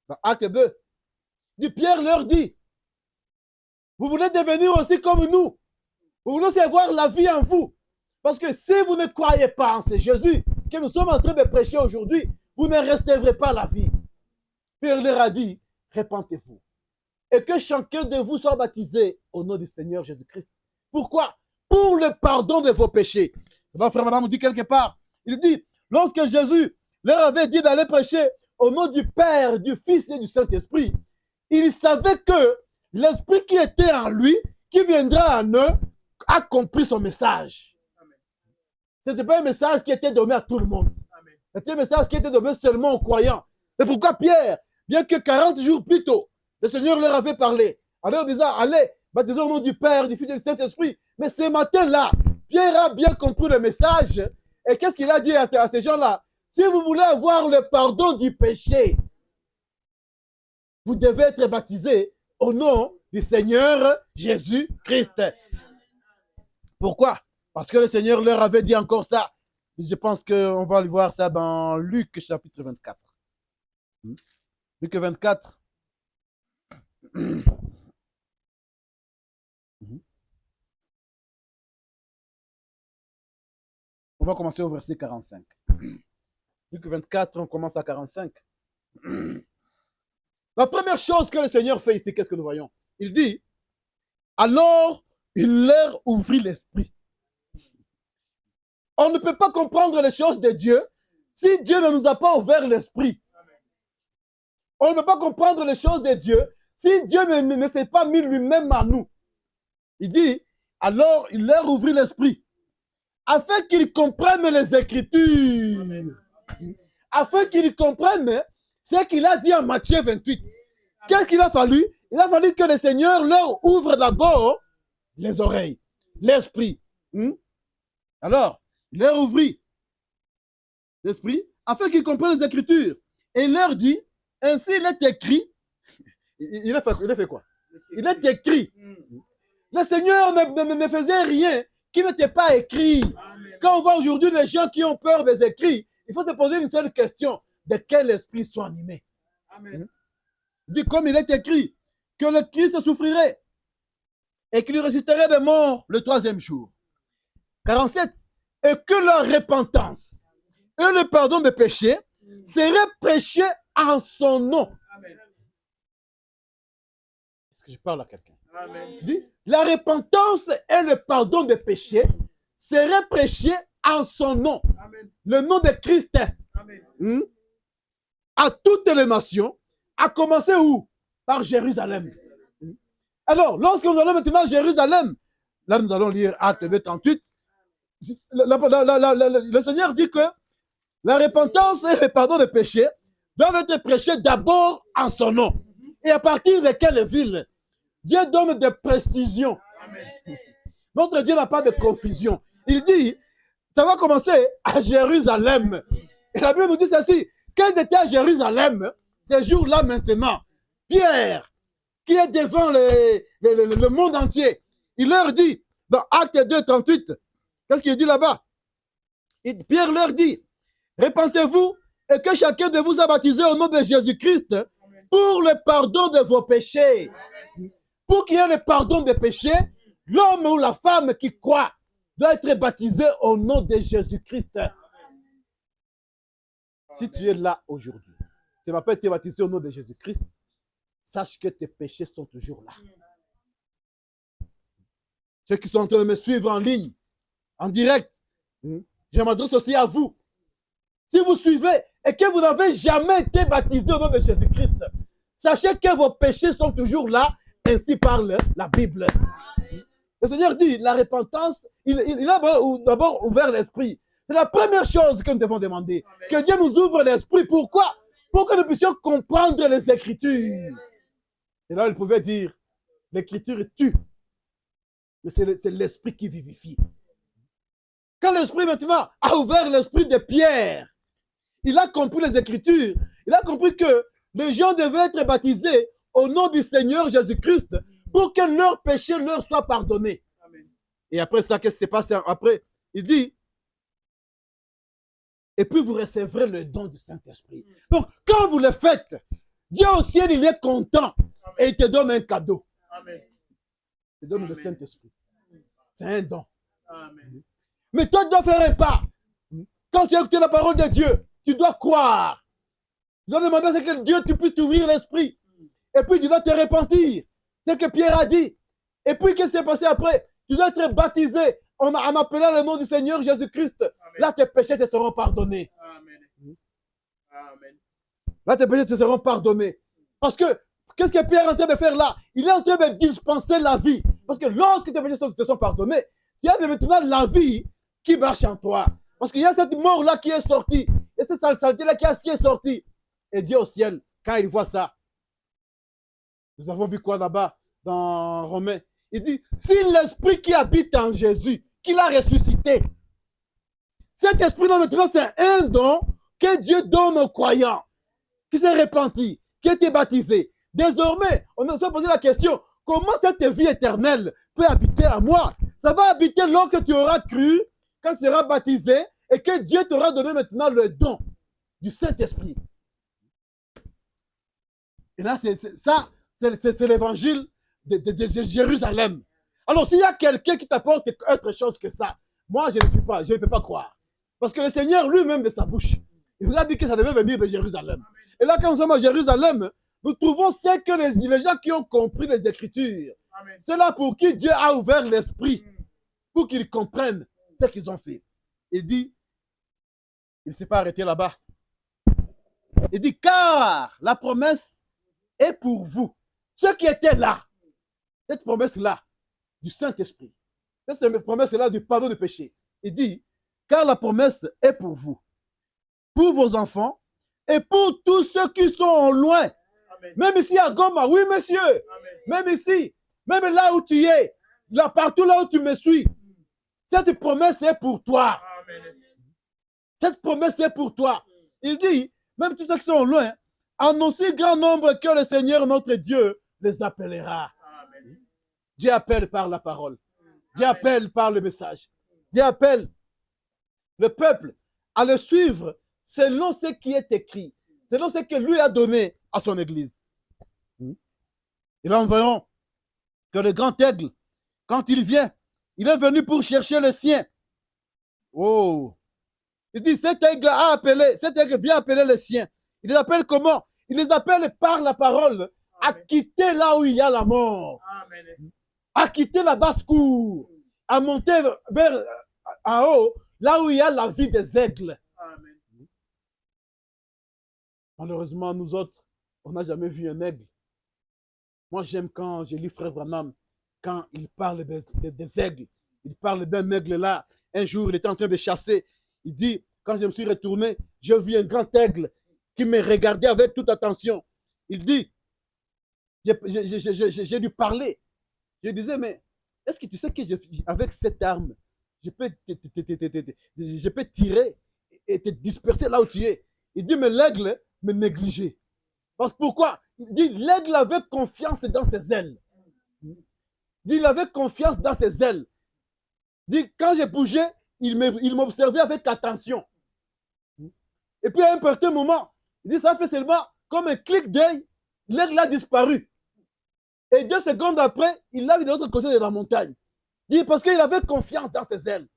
dans Acte 2, Pierre leur dit, vous voulez devenir aussi comme nous? Vous voulez aussi avoir la vie en vous? Parce que si vous ne croyez pas en ce Jésus que nous sommes en train de prêcher aujourd'hui, vous ne recevrez pas la vie. Pierre leur a dit, repentez-vous. Et que chacun de vous soit baptisé au nom du Seigneur Jésus-Christ. Pourquoi? Pour le pardon de vos péchés. Notre frère madame nous dit quelque part, il dit, lorsque Jésus leur avait dit d'aller prêcher au nom du Père, du Fils et du Saint-Esprit, il savait que l'Esprit qui était en lui, qui viendra en eux, a compris son message. Ce n'était pas un message qui était donné à tout le monde. C'était un message qui était donné seulement aux croyants. C'est pourquoi Pierre, bien que 40 jours plus tôt, le Seigneur leur avait parlé, en leur disant, allez, baptisez au nom du Père, du Fils et du Saint-Esprit. Mais ce matin-là, Pierre a bien compris le message. Et qu'est-ce qu'il a dit à ces gens-là? Si vous voulez avoir le pardon du péché, vous devez être baptisé au nom du Seigneur Jésus-Christ. Pourquoi? Parce que le Seigneur leur avait dit encore ça. Je pense qu'on va aller voir ça dans Luc chapitre 24. Luc 24. On va commencer au verset 45. Luc 24, on commence à 45. La première chose que le Seigneur fait ici, qu'est-ce que nous voyons? Il dit, alors il leur ouvrit l'esprit. On ne peut pas comprendre les choses de Dieu si Dieu ne nous a pas ouvert l'esprit. On ne peut pas comprendre les choses de Dieu si Dieu ne s'est pas mis lui-même à nous. Il dit, alors il leur ouvrit l'esprit, afin qu'ils comprennent les Écritures. Afin qu'ils comprennent ce qu'il a dit en Matthieu 28. Qu'est-ce qu'il a fallu? Il a fallu que le Seigneur leur ouvre d'abord les oreilles, l'esprit. Alors, il leur ouvrit l'esprit, afin qu'ils comprennent les Écritures. Et il leur dit, ainsi il est écrit. Il a fait quoi? Il est écrit. Le Seigneur ne faisait rien qui n'était pas écrit. Amen. Quand on voit aujourd'hui les gens qui ont peur des écrits, il faut se poser une seule question. De quel esprit sont animés? Amen. Il dit, comme il est écrit, que le Christ souffrirait et qu'il résisterait des morts le troisième jour. 47. Et que la repentance et le pardon des péchés seraient prêchés en son nom. Amen. Est-ce que je parle à quelqu'un? Il dit, la repentance et le pardon des péchés seraient prêchés en son nom. Amen. Le nom de Christ. Amen. À toutes les nations, à commencer où? Par Jérusalem. Alors, lorsque nous allons maintenant à Jérusalem, là nous allons lire Acte 2, 38, le Seigneur dit que la repentance et le pardon des péchés doivent être prêchés d'abord en son nom. Et à partir de quelle ville? Dieu donne des précisions. Amen. Notre Dieu n'a pas de confusion. Il dit, ça va commencer à Jérusalem. Et la Bible nous dit ceci, quand ils étaient à Jérusalem, ces jours-là maintenant, Pierre, qui est devant le monde entier, il leur dit, dans Acte 2, 38, qu'est-ce qu'il dit là-bas? Pierre leur dit, repentez-vous et que chacun de vous soit baptisé au nom de Jésus-Christ pour le pardon de vos péchés. Pour qu'il y ait le pardon des péchés, l'homme ou la femme qui croit doit être baptisé au nom de Jésus-Christ. Si tu es là aujourd'hui, tu n'as pas été baptisé au nom de Jésus-Christ, sache que tes péchés sont toujours là. Ceux qui sont en train de me suivre en ligne, en direct, je m'adresse aussi à vous. Si vous suivez et que vous n'avez jamais été baptisé au nom de Jésus-Christ, sachez que vos péchés sont toujours là. Ainsi parle la Bible. Le Seigneur dit, la repentance, il a d'abord ouvert l'esprit. C'est la première chose que nous devons demander. Amen. Que Dieu nous ouvre l'esprit. Pourquoi? Pour que nous puissions comprendre les Écritures. Et là, il pouvait dire, l'Écriture tue. Mais c'est l'esprit qui vivifie. Quand l'esprit maintenant a ouvert l'esprit de Pierre, il a compris les Écritures. Il a compris que les gens devaient être baptisés au nom du Seigneur Jésus-Christ pour que leurs péchés leur soient pardonnés. Amen. Et après ça, qu'est-ce qui s'est passé après? Il dit, et puis vous recevrez le don du Saint-Esprit. Donc, quand vous le faites, Dieu au ciel, il est content. Amen. Et il te donne un cadeau. Amen. Il te donne le Saint-Esprit. C'est un don. Amen. Mais toi, tu dois faire un pas. Quand tu as écouté la parole de Dieu, tu dois croire. Tu dois demander à ce que Dieu tu puisses t'ouvrir l'esprit. Et puis tu dois te repentir. C'est ce que Pierre a dit. Et puis qu'est-ce qui s'est passé après? Tu dois être baptisé en appelant le nom du Seigneur Jésus-Christ. Là, tes péchés te seront pardonnés. Amen. Amen. Là, tes péchés te seront pardonnés. Parce que, qu'est-ce que Pierre est en train de faire là? Il est en train de dispenser la vie. Parce que lorsque tes péchés te sont pardonnés, il y a maintenant la vie qui marche en toi. Parce qu'il y a cette mort-là qui est sortie. Et cette saleté-là qui est sortie. Et Dieu au ciel, quand il voit ça, nous avons vu quoi là-bas dans Romains? Il dit, si l'esprit qui habite en Jésus qu'il a ressuscité. Cet esprit-là, maintenant, c'est un don que Dieu donne aux croyants, qui s'est repenti, qui a été baptisé. Désormais, on nous a posé la question, comment cette vie éternelle peut habiter à moi? Ça va habiter lorsque tu auras cru, quand tu seras baptisé, et que Dieu t'aura donné maintenant le don du Saint-Esprit. Et là, c'est l'évangile de Jérusalem. Alors, s'il y a quelqu'un qui t'apporte autre chose que ça, moi, je ne peux pas croire. Parce que le Seigneur lui-même de sa bouche, il nous a dit que ça devait venir de Jérusalem. Et là, quand nous sommes à Jérusalem, nous trouvons ce que les gens qui ont compris les Écritures. C'est là pour qui Dieu a ouvert l'esprit, pour qu'ils comprennent ce qu'ils ont fait. Il dit, il ne s'est pas arrêté là-bas. Il dit, car la promesse est pour vous. Ceux qui étaient là, cette promesse-là, du Saint-Esprit, cette promesse-là du pardon de péché. Il dit, car la promesse est pour vous, pour vos enfants et pour tous ceux qui sont au loin. Amen. Même ici à Goma, oui monsieur, amen. Même ici, même là où tu es, là, partout là où tu me suis, cette promesse est pour toi. Amen. Cette promesse est pour toi. Il dit, même tous ceux qui sont au loin, en aussi grand nombre que le Seigneur notre Dieu les appellera. Amen. Dieu appelle par la parole. Dieu appelle par le message. Dieu appelle le peuple à le suivre selon ce qui est écrit, selon ce que lui a donné à son église. Et là, nous voyons que le grand aigle, quand il vient, il est venu pour chercher le sien. Oh! Il dit, cet aigle vient appeler les siens. Il les appelle comment? Il les appelle par la parole. Amen. À quitter là où il y a la mort. Amen. À quitter la basse-cour. À monter vers en haut, là où il y a la vie des aigles. Amen. Malheureusement, nous autres, on n'a jamais vu un aigle. Moi, j'aime quand je lis Frère Branham, quand il parle des aigles. Il parle d'un aigle là. Un jour, il était en train de chasser. Il dit, quand je me suis retourné, j'ai vu un grand aigle qui me regardait avec toute attention. Il dit, j'ai dû parler. Je disais, mais est-ce que tu sais qu'avec cette arme, je peux tirer et te disperser là où tu es? Il dit, mais l'aigle me négligeait. Parce que pourquoi? Il dit, l'aigle avait confiance dans ses ailes. Il dit, il avait confiance dans ses ailes. Il dit, quand j'ai bougé, il m'observait avec attention. Et puis à un certain moment, il dit, ça fait seulement comme un clic d'œil, l'aigle a disparu. Et 2 secondes après, il l'a vu de l'autre côté de la montagne. Il dit, parce qu'il avait confiance dans ses ailes.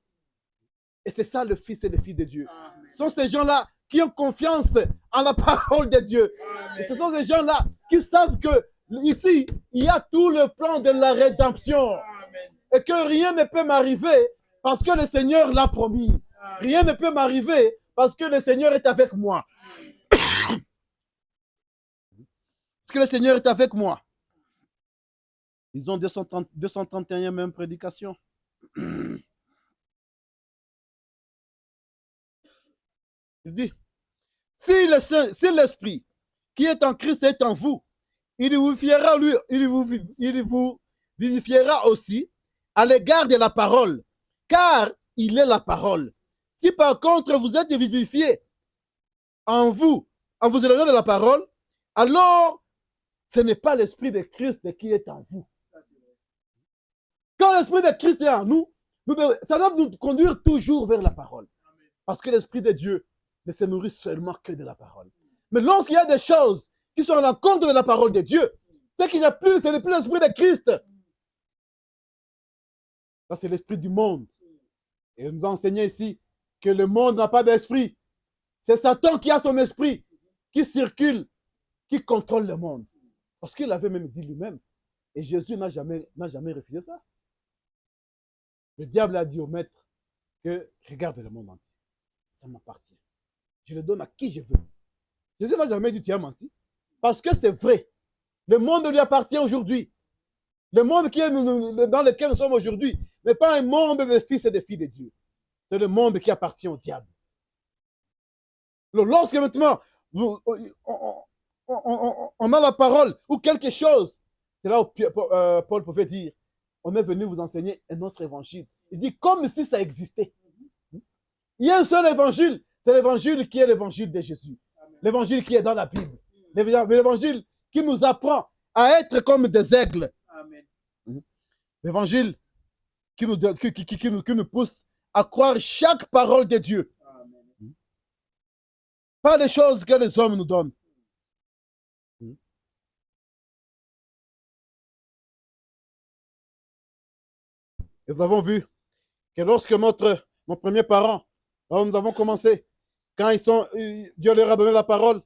Et c'est ça le Fils et les filles de Dieu. Amen. Ce sont ces gens-là qui ont confiance en la parole de Dieu. Amen. Et ce sont ces gens-là qui savent que ici, il y a tout le plan de la rédemption. Amen. Et que rien ne peut m'arriver parce que le Seigneur l'a promis. Amen. Rien ne peut m'arriver parce que le Seigneur est avec moi. Parce que le Seigneur est avec moi. Ils ont 231 même prédication. Il dit, si l'Esprit qui est en Christ est en vous, il vous vivifiera aussi à l'égard de la parole, car il est la parole. Si par contre vous êtes vivifiés en vous éloignant de la parole, alors ce n'est pas l'Esprit de Christ qui est en vous. Quand l'Esprit de Christ est en nous, ça doit nous conduire toujours vers la parole. Parce que l'Esprit de Dieu ne se nourrit seulement que de la parole. Mais lorsqu'il y a des choses qui sont à l'encontre de la parole de Dieu, c'est qu'il n'y a plus, ce n'est plus l'Esprit de Christ. Ça, c'est l'esprit du monde. Et il nous a enseigné ici que le monde n'a pas d'esprit. C'est Satan qui a son esprit, qui circule, qui contrôle le monde. Parce qu'il avait même dit lui-même. Et Jésus n'a jamais refusé ça. Le diable a dit au maître que regarde le monde entier. Ça m'appartient. Je le donne à qui je veux. Jésus n'a jamais dit tu as menti. Parce que c'est vrai. Le monde lui appartient aujourd'hui. Le monde dans lequel nous sommes aujourd'hui n'est pas un monde de fils et de filles de Dieu. C'est le monde qui appartient au diable. Lorsque maintenant on a la parole ou quelque chose, c'est là où Paul pouvait dire, on est venu vous enseigner un autre évangile. Il dit comme si ça existait. Il y a un seul évangile, c'est l'évangile qui est l'évangile de Jésus. L'évangile qui est dans la Bible. L'évangile qui nous apprend à être comme des aigles. L'évangile qui nous pousse à croire chaque parole de Dieu. Pas les choses que les hommes nous donnent. Nous avons vu que lorsque nos premiers parents, là où nous avons commencé, quand Dieu leur a donné la parole,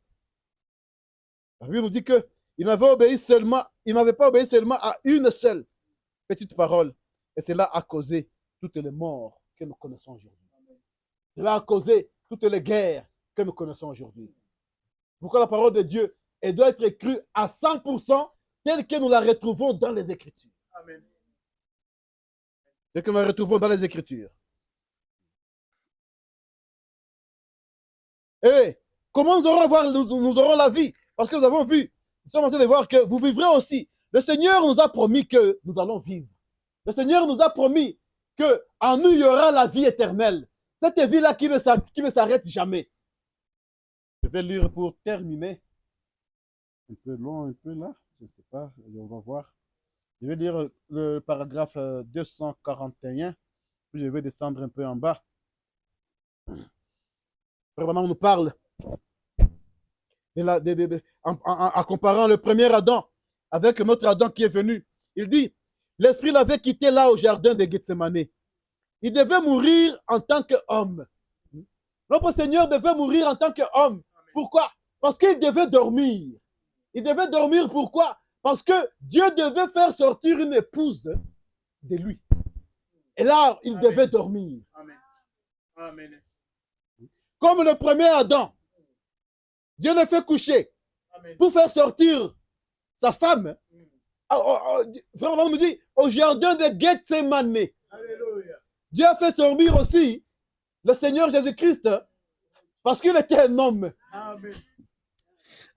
la Bible nous dit qu'ils n'avaient pas obéi seulement à une seule petite parole. Et cela a causé toutes les morts que nous connaissons aujourd'hui. Cela a causé toutes les guerres que nous connaissons aujourd'hui. Pourquoi la parole de Dieu, elle doit être crue à 100% telle que nous la retrouvons dans les Écritures. Amen. Telle que nous la retrouvons dans les Écritures. Et comment nous aurons la vie? Parce que nous avons vu, nous sommes en train de voir que vous vivrez aussi. Le Seigneur nous a promis que nous allons vivre. Le Seigneur nous a promis qu'en nous, il y aura la vie éternelle. Cette vie-là qui ne s'arrête jamais. Je vais lire pour terminer. Un peu long, un peu là. Je ne sais pas, on va voir. Je vais lire le paragraphe 241. Puis je vais descendre un peu en bas. Vraiment, on nous parle en comparant le premier Adam avec notre Adam qui est venu. Il dit, l'Esprit l'avait quitté là au jardin de Gethsemane. Il devait mourir en tant qu'homme. Notre Seigneur devait mourir en tant qu'homme. Pourquoi? Parce qu'il devait dormir. Il devait dormir pourquoi? Parce que Dieu devait faire sortir une épouse de lui. Et là, il devait dormir. Amen. Amen. Comme le premier Adam, Dieu le fait coucher pour faire sortir sa femme. Vraiment, on nous dit au jardin de Gethsemane. Dieu a fait dormir aussi le Seigneur Jésus-Christ parce qu'il était un homme. Amen.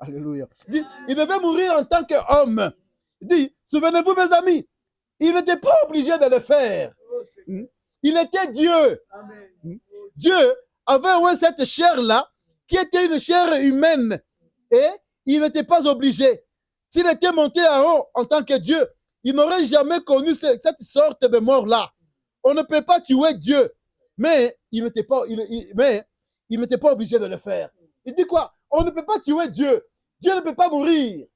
Alléluia. Il devait mourir en tant qu'homme. Il dit, souvenez-vous mes amis, il n'était pas obligé de le faire. Il était Dieu. Amen. Dieu avait cette chair-là qui était une chair humaine et il n'était pas obligé. S'il était monté en haut en tant que Dieu, il n'aurait jamais connu cette sorte de mort-là. On ne peut pas tuer Dieu, mais il n'était pas obligé de le faire. Il dit quoi? On ne peut pas tuer Dieu. Dieu ne peut pas mourir.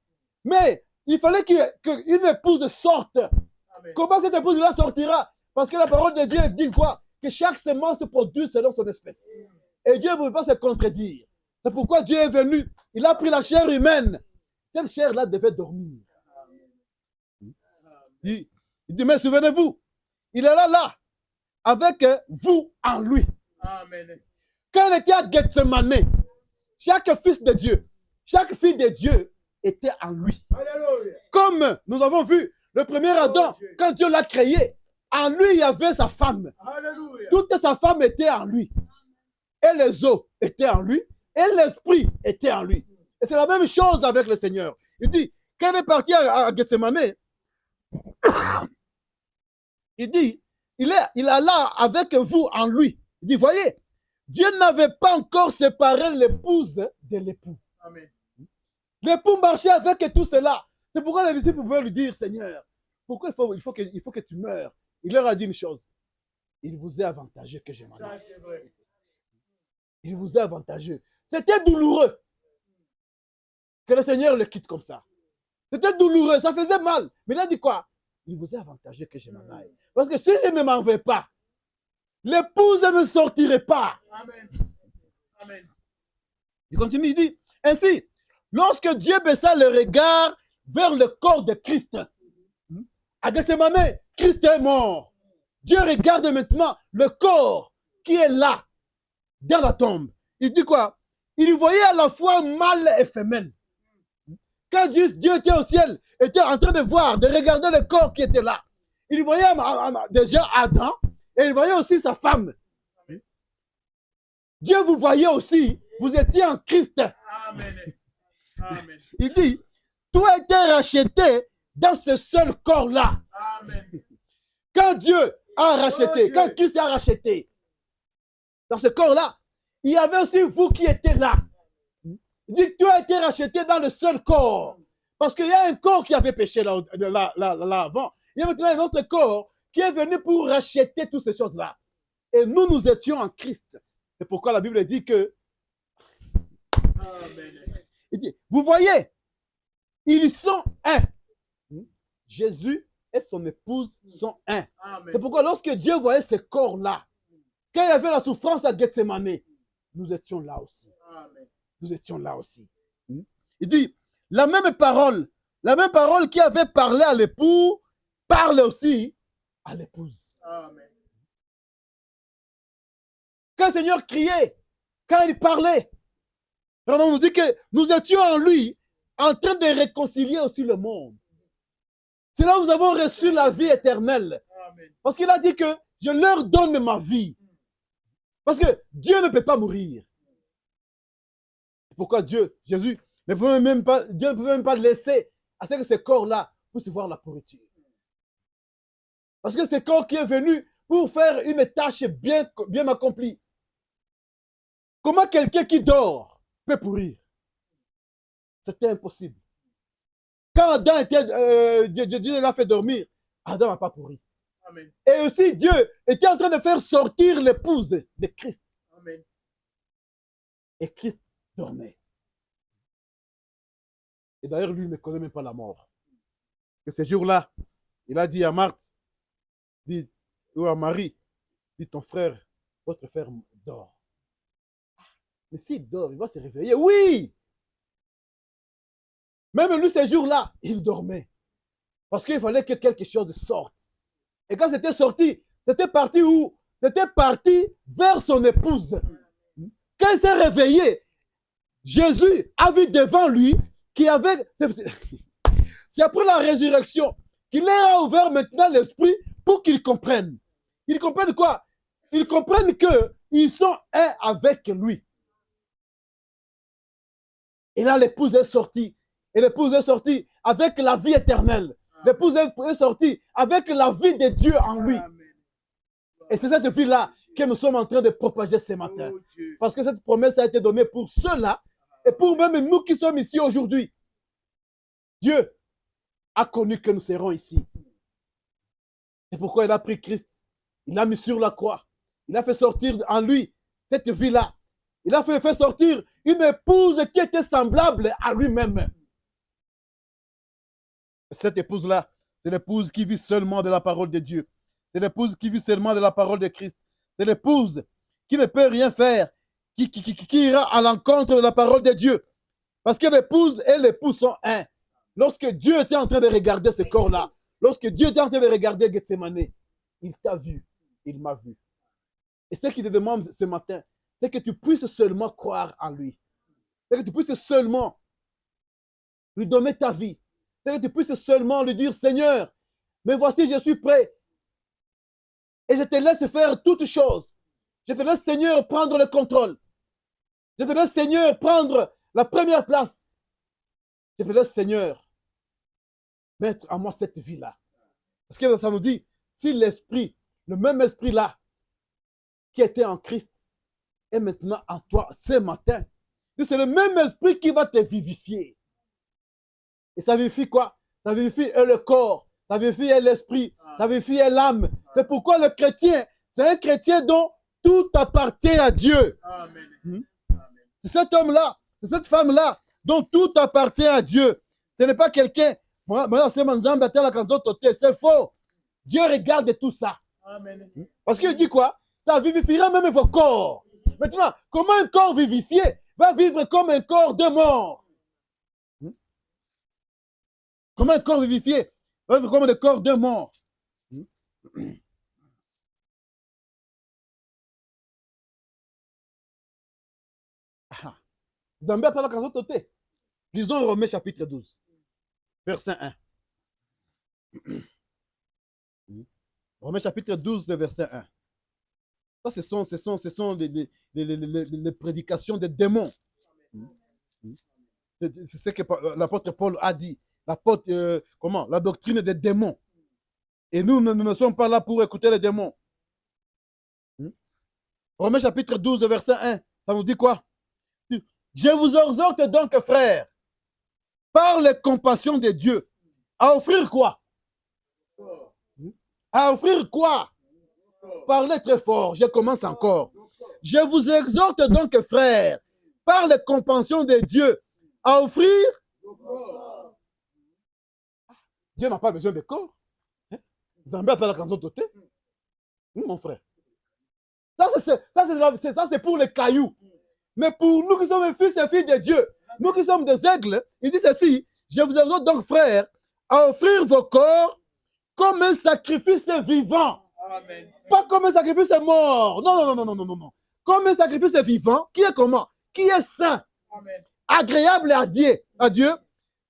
Mais il fallait qu'une épouse sorte. Amen. Comment cette épouse-là sortira? Parce que la parole de Dieu dit quoi? Que chaque semence se produit selon son espèce. Et Dieu ne peut pas se contredire. C'est pourquoi Dieu est venu. Il a pris la chair humaine. Cette chair-là devait dormir. Il dit, mais souvenez-vous, il est là, avec vous en lui. Amen. Quand il était à Gethsemane, chaque fils de Dieu, chaque fille de Dieu était en lui. Alléluia. Comme nous avons vu, le premier Adam, quand Dieu l'a créé, en lui, il y avait sa femme. Alléluia. Toute sa femme était en lui. Et les os étaient en lui. Et l'esprit était en lui. Et c'est la même chose avec le Seigneur. Il dit, quand il est parti à Gethsemane, il dit, il est là avec vous en lui. Il dit, voyez, Dieu n'avait pas encore séparé l'épouse de l'époux. Amen. L'époux marchait avec tout cela. C'est pourquoi les disciples pouvaient lui dire, Seigneur, pourquoi il faut que tu meurs? Il leur a dit une chose. Il vous est avantageux que je m'en aille. Ça, c'est vrai. Il vous est avantageux. C'était douloureux que le Seigneur le quitte comme ça. C'était douloureux, ça faisait mal. Mais il a dit quoi? Il vous est avantageux que je m'en aille. Parce que si je ne m'en vais pas, l'épouse ne sortirait pas. Amen. Amen. Il continue, il dit, ainsi, lorsque Dieu baissa le regard vers le corps de Christ, à Gethsemane, Christ est mort. Dieu regarde maintenant le corps qui est là, dans la tombe. Il dit quoi? Il voyait à la fois mâle et femelle. Quand Dieu était au ciel, était en train de voir, de regarder le corps qui était là. Il voyait déjà Adam et il voyait aussi sa femme. Dieu vous voyait aussi, vous étiez en Christ. Amen. Amen. Il dit, tout a été racheté dans ce seul corps-là. Amen. Quand Dieu a racheté, quand Christ a racheté, dans ce corps-là, il y avait aussi vous qui étiez là. Il dit que tu as été racheté dans le seul corps. Parce qu'il y a un corps qui avait péché là avant. Il y a maintenant un autre corps qui est venu pour racheter toutes ces choses-là. Et nous étions en Christ. C'est pourquoi la Bible dit que... Amen. Il dit, vous voyez, ils sont un. Jésus et son épouse sont un. C'est pourquoi lorsque Dieu voyait ce corps-là, quand il y avait la souffrance à Gethsemane, nous étions là aussi. Amen. Nous étions là aussi. Il dit, la même parole qui avait parlé à l'époux, parle aussi à l'épouse. Amen. Quand le Seigneur criait, quand il parlait, on nous dit que nous étions en lui, en train de réconcilier aussi le monde. C'est là où nous avons reçu la vie éternelle. Amen. Parce qu'il a dit que je leur donne ma vie. Parce que Dieu ne peut pas mourir. Pourquoi Jésus, Dieu ne pouvait même pas laisser à ce que ce corps-là puisse voir la pourriture. Parce que ce corps qui est venu pour faire une tâche bien accomplie. Comment quelqu'un qui dort peut pourrir? C'était impossible. Quand Adam Dieu l'a fait dormir, Adam n'a pas pourri. Amen. Et aussi Dieu était en train de faire sortir l'épouse de Christ. Amen. Et Christ dormait. Et d'ailleurs, lui ne connaît même pas la mort. Et ce jour-là, il a dit à Marthe, ou à Marie, dit ton frère, votre frère dort. Mais s'il dort, il va se réveiller. Oui! Même lui, ce jour-là, il dormait. Parce qu'il fallait que quelque chose sorte. Et quand c'était sorti, c'était parti où? C'était parti vers son épouse. Quand il s'est réveillé, Jésus a vu devant lui qu'il y avait... C'est après la résurrection qu'il leur a ouvert maintenant l'esprit pour qu'ils comprennent. Ils comprennent quoi? Ils comprennent qu'ils sont un avec lui. Et là, l'épouse est sortie. Et l'épouse est sortie avec la vie éternelle. L'épouse est sortie avec la vie de Dieu en lui. Et c'est cette vie-là que nous sommes en train de propager ce matin. Parce que cette promesse a été donnée pour ceux-là et pour même nous qui sommes ici aujourd'hui. Dieu a connu que nous serons ici. C'est pourquoi il a pris Christ. Il l'a mis sur la croix. Il a fait sortir en lui cette vie-là. Il a fait sortir une épouse qui était semblable à lui-même. Cette épouse-là, c'est l'épouse qui vit seulement de la parole de Dieu. C'est l'épouse qui vit seulement de la parole de Christ. C'est l'épouse qui ne peut rien faire, qui ira à l'encontre de la parole de Dieu. Parce que l'épouse et l'époux sont un. Lorsque Dieu était en train de regarder ce corps-là, lorsque Dieu était en train de regarder Gethsemane, il t'a vu, il m'a vu. Et ce qu'il te demande ce matin, c'est que tu puisses seulement croire en lui. C'est que tu puisses seulement lui donner ta vie. C'est que tu puisses seulement lui dire, Seigneur, mais voici, je suis prêt. Et je te laisse faire toutes choses. Je te laisse, Seigneur, prendre le contrôle. Je te laisse, Seigneur, prendre la première place. Je te laisse, Seigneur, mettre à moi cette vie-là. Parce que ça nous dit, si l'esprit, le même esprit-là, qui était en Christ, est maintenant en toi ce matin, c'est le même esprit qui va te vivifier. Et ça vivifie quoi? Ça vivifie le corps, ça vivifie l'esprit, ça vivifie l'âme. C'est pourquoi le chrétien, c'est un chrétien dont tout appartient à Dieu. C'est cet homme-là, c'est cette femme-là dont tout appartient à Dieu. Ce n'est pas quelqu'un, c'est faux. Dieu regarde tout ça. Amen. Parce qu'il dit quoi? Ça vivifiera même vos corps. Maintenant, comment un corps vivifié va vivre comme un corps de mort? Comment un corps vivifié va vivre comme un corps de mort? Zambia parle quand on te. Lisons Romains chapitre 12, verset 1. Romains chapitre 12, verset 1. Ça, ce sont les prédications des démons. C'est ce que l'apôtre Paul a dit. La doctrine des démons. Et nous ne sommes pas là pour écouter les démons. Romains chapitre 12, verset 1, ça nous dit quoi? Je vous exhorte donc, frères, par les compassions de Dieu, à offrir quoi? À offrir quoi? Parlez très fort, je commence encore. Je vous exhorte donc, frères, par les compassions de Dieu, à offrir. Dieu n'a pas besoin de corps. Zambé appelle la canson toté. Mon frère. Ça, c'est pour les cailloux. Mais pour nous qui sommes fils et filles de Dieu, nous qui sommes des aigles, il dit ceci, je vous exhorte donc, frères, à offrir vos corps comme un sacrifice vivant. Amen. Pas comme un sacrifice mort. Non, non, non, non, non, non, non. Comme un sacrifice vivant, qui est comment? Qui est saint, amen, agréable à Dieu,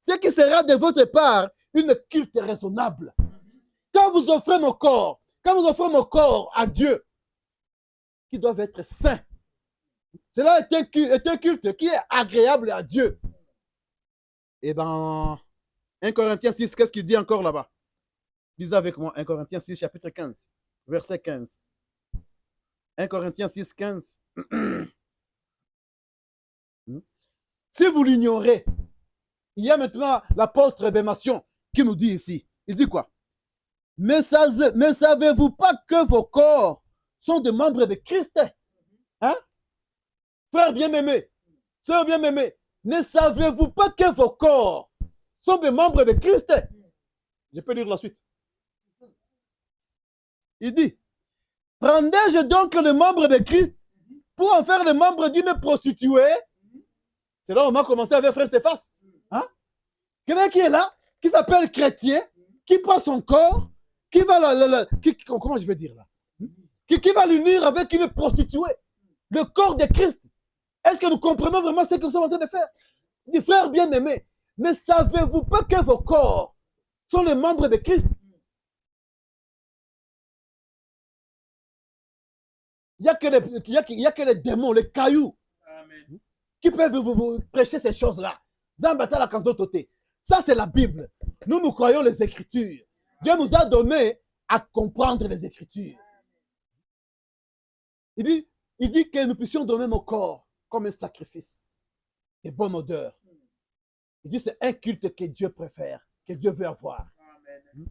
ce qui sera de votre part une culte raisonnable. Quand vous offrez nos corps, à Dieu, qui doivent être saints, cela est un culte qui est agréable à Dieu. Et dans 1 Corinthiens 6, qu'est-ce qu'il dit encore là-bas? Lisez avec moi 1 Corinthiens 6, chapitre 15, verset 15. 1 Corinthiens 6, 15. Si vous l'ignorez, il y a maintenant l'apôtre Bémation qui nous dit ici. Il dit quoi? Mais savez-vous pas que vos corps sont des membres de Christ? Hein? Frères bien-aimés, sœurs bien-aimées, ne savez-vous pas que vos corps sont des membres de Christ? Je peux lire la suite. Il dit, prendrai-je donc les membres de Christ pour en faire les membres d'une prostituée? C'est là où on a commencé avec frère Stéphas. Hein? Quelqu'un qui est là, qui s'appelle chrétien, qui prend son corps, qui va comment je vais dire là? Qui va l'unir avec une prostituée. Le corps de Christ. Est-ce que nous comprenons vraiment ce que nous sommes en train de faire? Des frères bien-aimés, ne savez-vous pas que vos corps sont les membres de Christ? Il n'y a que les démons, les cailloux, amen, qui peuvent vous prêcher ces choses-là. Ça, c'est la Bible. Nous croyons les Écritures. Dieu nous a donné à comprendre les Écritures. Il dit que nous puissions donner nos corps comme un sacrifice de bonne odeur. Il dit que c'est un culte que Dieu préfère, que Dieu veut avoir. Amen.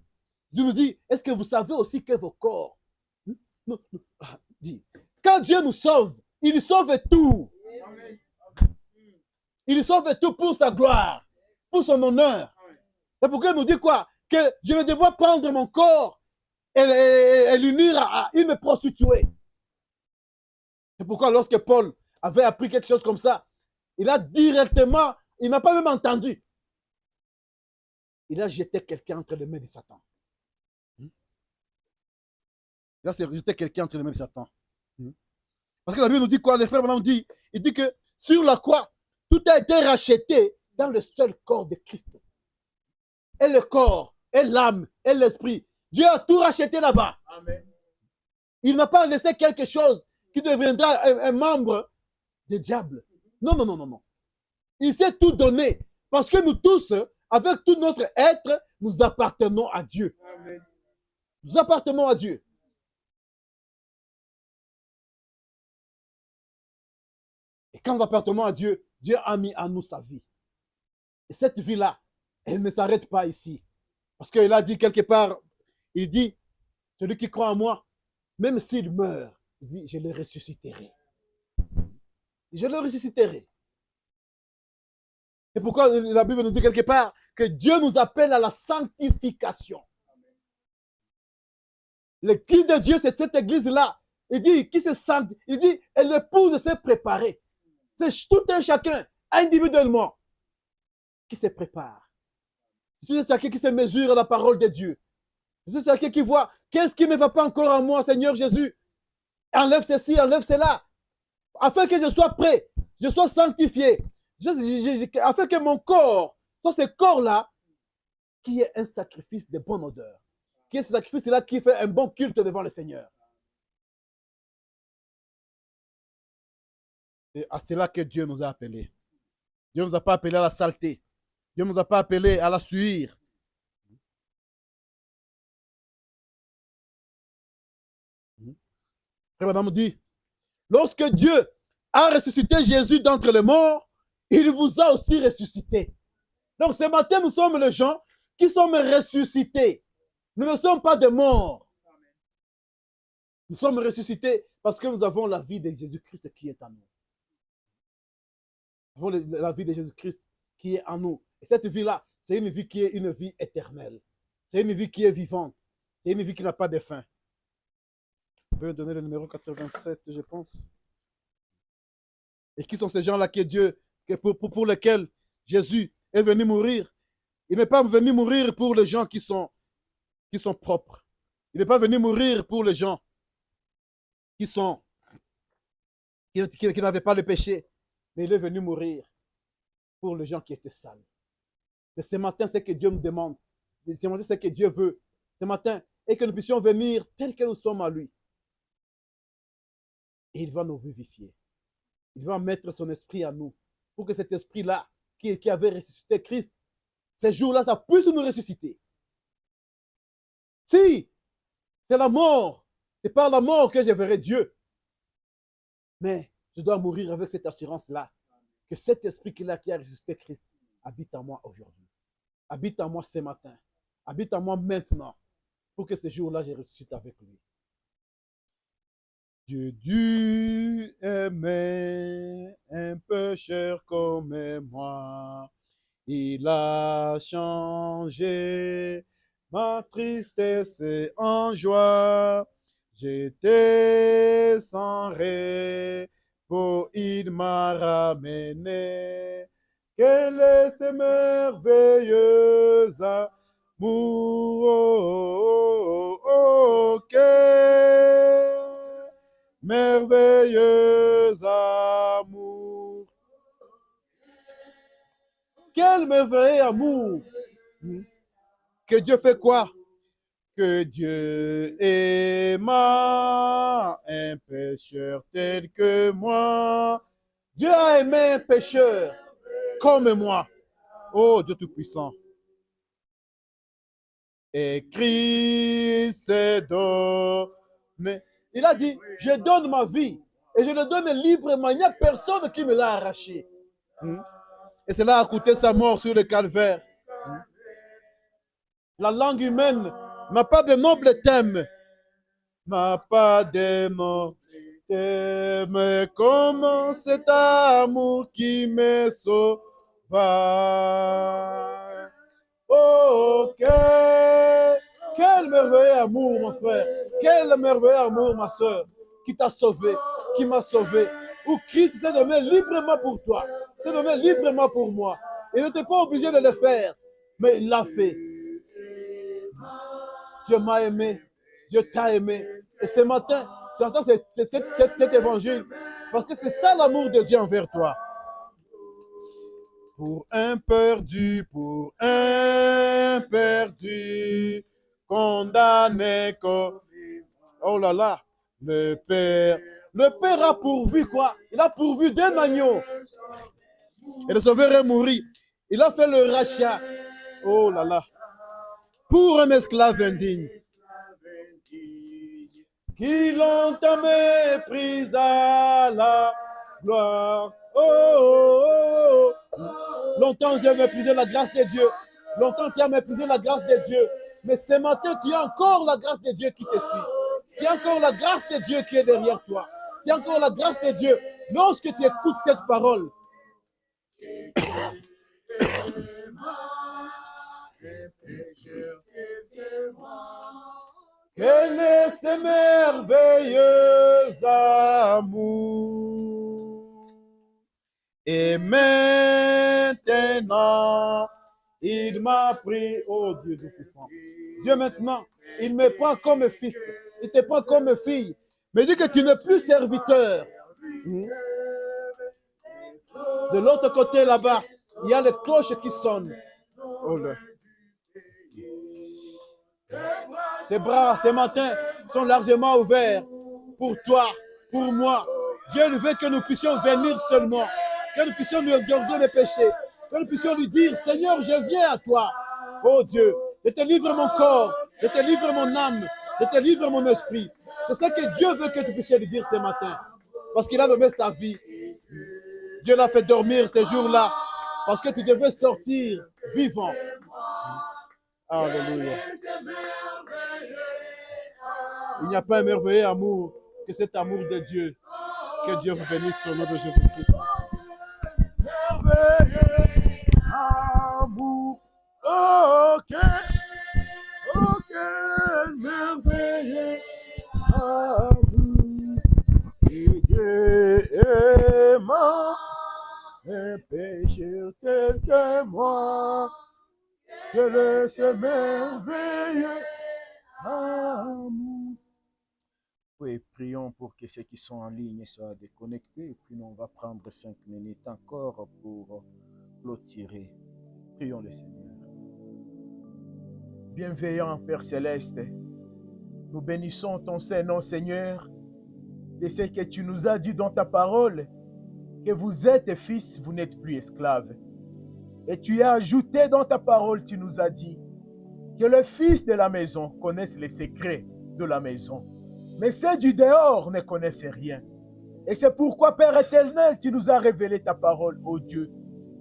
Dieu nous dit, est-ce que vous savez aussi que vos corps... Quand Dieu nous sauve, il sauve tout. Amen. Il sauve tout pour sa gloire, pour son honneur. C'est pourquoi il nous dit quoi? Que je ne devrais prendre mon corps et l'unir à une prostituée. C'est pourquoi lorsque Paul avait appris quelque chose comme ça, il a directement, il n'a pas même entendu. Il a jeté quelqu'un entre les mains de Satan. Il a jeté quelqu'un entre les mains de Satan. Parce que la Bible nous dit quoi? Les frères nous dit, il dit que sur la croix, tout a été racheté dans le seul corps de Christ. Et le corps, et l'âme, et l'esprit. Dieu a tout racheté là-bas. Il n'a pas laissé quelque chose qui deviendra un membre du diable. Non, non, non, non, non. Il s'est tout donné. Parce que nous tous, avec tout notre être, nous appartenons à Dieu. Amen. Nous appartenons à Dieu. Et quand nous appartenons à Dieu, Dieu a mis en nous sa vie. Et cette vie-là, elle ne s'arrête pas ici. Parce qu'il a dit quelque part, il dit, celui qui croit en moi, même s'il meurt, il dit, je le ressusciterai. Je le ressusciterai. Et pourquoi la Bible nous dit quelque part que Dieu nous appelle à la sanctification. L'église de Dieu, c'est cette église-là. Il dit, qui se sanctifie. Il dit, et l'épouse s'est préparée. C'est tout un chacun, individuellement, qui se prépare. C'est tout un chacun qui se mesure à la parole de Dieu. C'est tout un chacun qui voit, qu'est-ce qui ne va pas encore en moi, Seigneur Jésus? Enlève ceci, enlève cela. Afin que je sois prêt, je sois sanctifié. Afin que mon corps, soit ce corps-là, qui est un sacrifice de bonne odeur. Qui est ce sacrifice-là qui fait un bon culte devant le Seigneur. C'est à cela que Dieu nous a appelés. Dieu ne nous a pas appelés à la saleté. Dieu ne nous a pas appelés à la suire. Frère Branham dit, lorsque Dieu a ressuscité Jésus d'entre les morts, il vous a aussi ressuscité. Donc ce matin, nous sommes les gens qui sommes ressuscités. Nous ne sommes pas des morts. Nous sommes ressuscités parce que nous avons la vie de Jésus-Christ qui est en nous. Nous avons la vie de Jésus-Christ qui est en nous. Et cette vie-là, c'est une vie qui est une vie éternelle. C'est une vie qui est vivante. C'est une vie qui n'a pas de fin. Je peux donner le numéro 87, je pense. Et qui sont ces gens-là que Dieu, pour lesquels Jésus est venu mourir? Il n'est pas venu mourir pour les gens qui sont propres. Il n'est pas venu mourir pour les gens qui n'avaient pas le péché. Mais il est venu mourir pour les gens qui étaient sales. Et ce matin, c'est que Dieu nous demande. Ce matin, c'est que Dieu veut. Ce matin, et que nous puissions venir tels que nous sommes à lui. Et il va nous vivifier. Il va mettre son esprit en nous. Pour que cet esprit-là, qui avait ressuscité Christ, ces jours-là, ça puisse nous ressusciter. Si c'est la mort, c'est par la mort que je verrai Dieu. Mais je dois mourir avec cette assurance-là, que cet esprit qui a ressuscité Christ habite en moi aujourd'hui. Habite en moi ce matin. Habite en moi maintenant. Pour que ce jour-là, je ressuscite avec lui. Dieu dut aimer un pécheur comme moi. Il a changé ma tristesse en joie. J'étais sans repos, il m'a ramené. Quel est ce merveilleux amour, oh, oh, oh, quel merveilleux amour. Quel merveilleux amour. Que Dieu fait quoi? Que Dieu aima un pécheur tel que moi. Dieu a aimé un pécheur comme moi. Oh Dieu Tout-Puissant. Et Christ s'est donné. Il a dit, je donne ma vie et je le donne librement. Il n'y a personne qui me l'a arraché. Et cela a coûté sa mort sur le calvaire. La langue humaine n'a pas de noble thème. N'a pas de noble thème. Comment cet amour qui me sauva. Oh, quel merveilleux amour, mon frère. Quel merveilleux amour, ma soeur, qui t'a sauvé, qui m'a sauvé. Où Christ s'est donné librement pour toi, s'est donné librement pour moi. Il n'était pas obligé de le faire, mais il l'a fait. Dieu m'a aimé, Dieu t'a aimé. Et ce matin, tu entends cet évangile, parce que c'est ça l'amour de Dieu envers toi. Pour un perdu, condamné comme... Oh là là, le Père a pourvu quoi? Il a pourvu d'un agneau. Et le Sauveur est mort. Il a fait le rachat. Oh là là. Pour un esclave indigne. Qui longtemps méprise à la gloire. Oh, oh, oh. Longtemps j'ai méprisé la grâce de Dieu. Longtemps tu as méprisé la grâce de Dieu. Mais ce matin, tu as encore la grâce de Dieu qui te suit. Tu as encore la grâce de Dieu qui est derrière toi. Tu as encore la grâce de Dieu. Lorsque tu écoutes cette parole, quel est ce merveilleux amour. Et maintenant, il m'a pris, oh Dieu Tout-Puissant. Dieu maintenant, il me prend comme fils, il te prend comme fille, mais il dit que tu n'es plus serviteur. De l'autre côté là-bas, il y a les cloches qui sonnent. Oh là. Ses bras, ce matin, sont largement ouverts pour toi, pour moi. Dieu veut que nous puissions venir seulement, que nous puissions lui regarder les péchés, que nous puissions lui dire, Seigneur, je viens à toi. Oh Dieu, je te livre mon corps, je te livre mon âme, je te livre mon esprit. C'est ça que Dieu veut que tu puisses lui dire ce matin. Parce qu'il a donné sa vie. Dieu l'a fait dormir ces jours-là. Parce que tu devais sortir vivant. Alléluia. Il n'y a pas un merveilleux amour que cet amour de Dieu. Que Dieu vous bénisse au nom de Jésus-Christ. Merveilleux amour. Oh, quel merveilleux amour. Et Dieu aimant un pécheur tel que moi. Quel est ce merveilleux amour. Oui, prions pour que ceux qui sont en ligne soient déconnectés. Et puis nous, on va prendre 5 minutes encore pour clôturer. Prions le Seigneur. Bienveillant Père Céleste, nous bénissons ton Saint-Nom, Seigneur, de ce que tu nous as dit dans ta parole, que vous êtes fils, vous n'êtes plus esclaves. Et tu as ajouté dans ta parole, tu nous as dit, que le fils de la maison connaisse les secrets de la maison. Mais ceux du dehors ne connaissent rien. Et c'est pourquoi, Père éternel, tu nous as révélé ta parole, ô Dieu.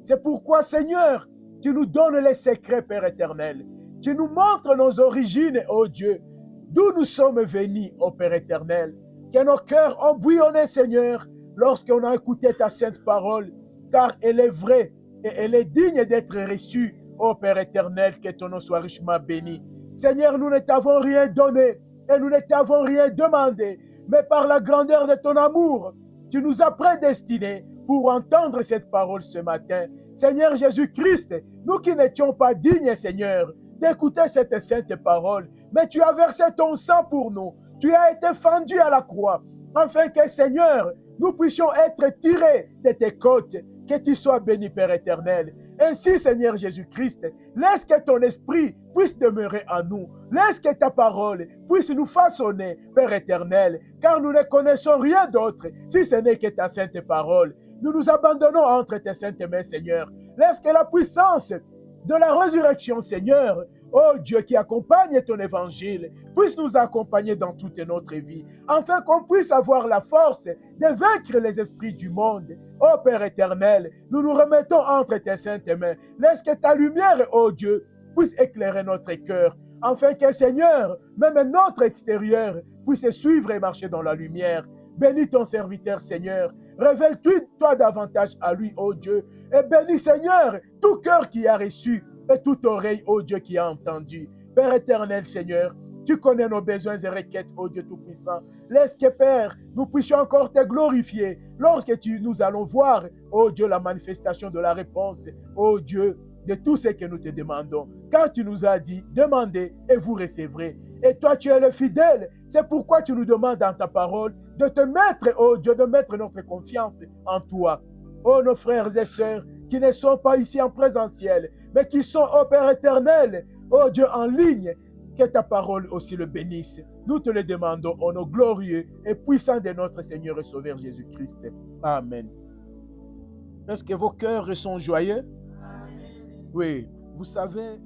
C'est pourquoi, Seigneur, tu nous donnes les secrets, Père éternel. Tu nous montres nos origines, ô Dieu, d'où nous sommes venus, ô Père éternel. Que nos cœurs ont bouillonné, Seigneur, lorsqu'on a écouté ta sainte parole, car elle est vraie et elle est digne d'être reçue, ô Père éternel, que ton nom soit richement béni. Seigneur, nous ne t'avons rien donné et nous ne t'avons rien demandé, mais par la grandeur de ton amour, tu nous as prédestinés pour entendre cette parole ce matin. Seigneur Jésus-Christ, nous qui n'étions pas dignes, Seigneur, d'écouter cette sainte parole, mais tu as versé ton sang pour nous. Tu as été fendu à la croix, afin que, Seigneur, nous puissions être tirés de tes côtes. Que tu sois béni, Père éternel. Ainsi, Seigneur Jésus-Christ, laisse que ton esprit puisse demeurer en nous. Laisse que ta parole puisse nous façonner, Père éternel, car nous ne connaissons rien d'autre si ce n'est que ta sainte parole. Nous nous abandonnons entre tes saintes mains, Seigneur. Laisse que la puissance de la résurrection, Seigneur, oh Dieu qui accompagne ton évangile, puisse nous accompagner dans toute notre vie, afin qu'on puisse avoir la force de vaincre les esprits du monde. Oh Père éternel, nous nous remettons entre tes saintes mains. Laisse que ta lumière, oh Dieu, puisse éclairer notre cœur, afin que, Seigneur, même notre extérieur puisse suivre et marcher dans la lumière. Bénis ton serviteur, Seigneur. Révèle-toi davantage à lui, ô Dieu. Et bénis, Seigneur, tout cœur qui a reçu et toute oreille, ô Dieu, qui a entendu. Père éternel, Seigneur, tu connais nos besoins et requêtes, ô Dieu Tout-Puissant. Laisse que, Père, nous puissions encore te glorifier lorsque nous allons voir, ô Dieu, la manifestation de la réponse, ô Dieu, de tout ce que nous te demandons. Car tu nous as dit, demandez et vous recevrez. Et toi, tu es le fidèle. C'est pourquoi tu nous demandes dans ta parole de te mettre, oh Dieu, de mettre notre confiance en toi. Oh, nos frères et sœurs qui ne sont pas ici en présentiel, mais qui sont, oh Père éternel, oh Dieu, en ligne, que ta parole aussi le bénisse. Nous te le demandons au nom glorieux et puissant de notre Seigneur et Sauveur Jésus-Christ. Amen. Est-ce que vos cœurs sont joyeux? Oui, vous savez,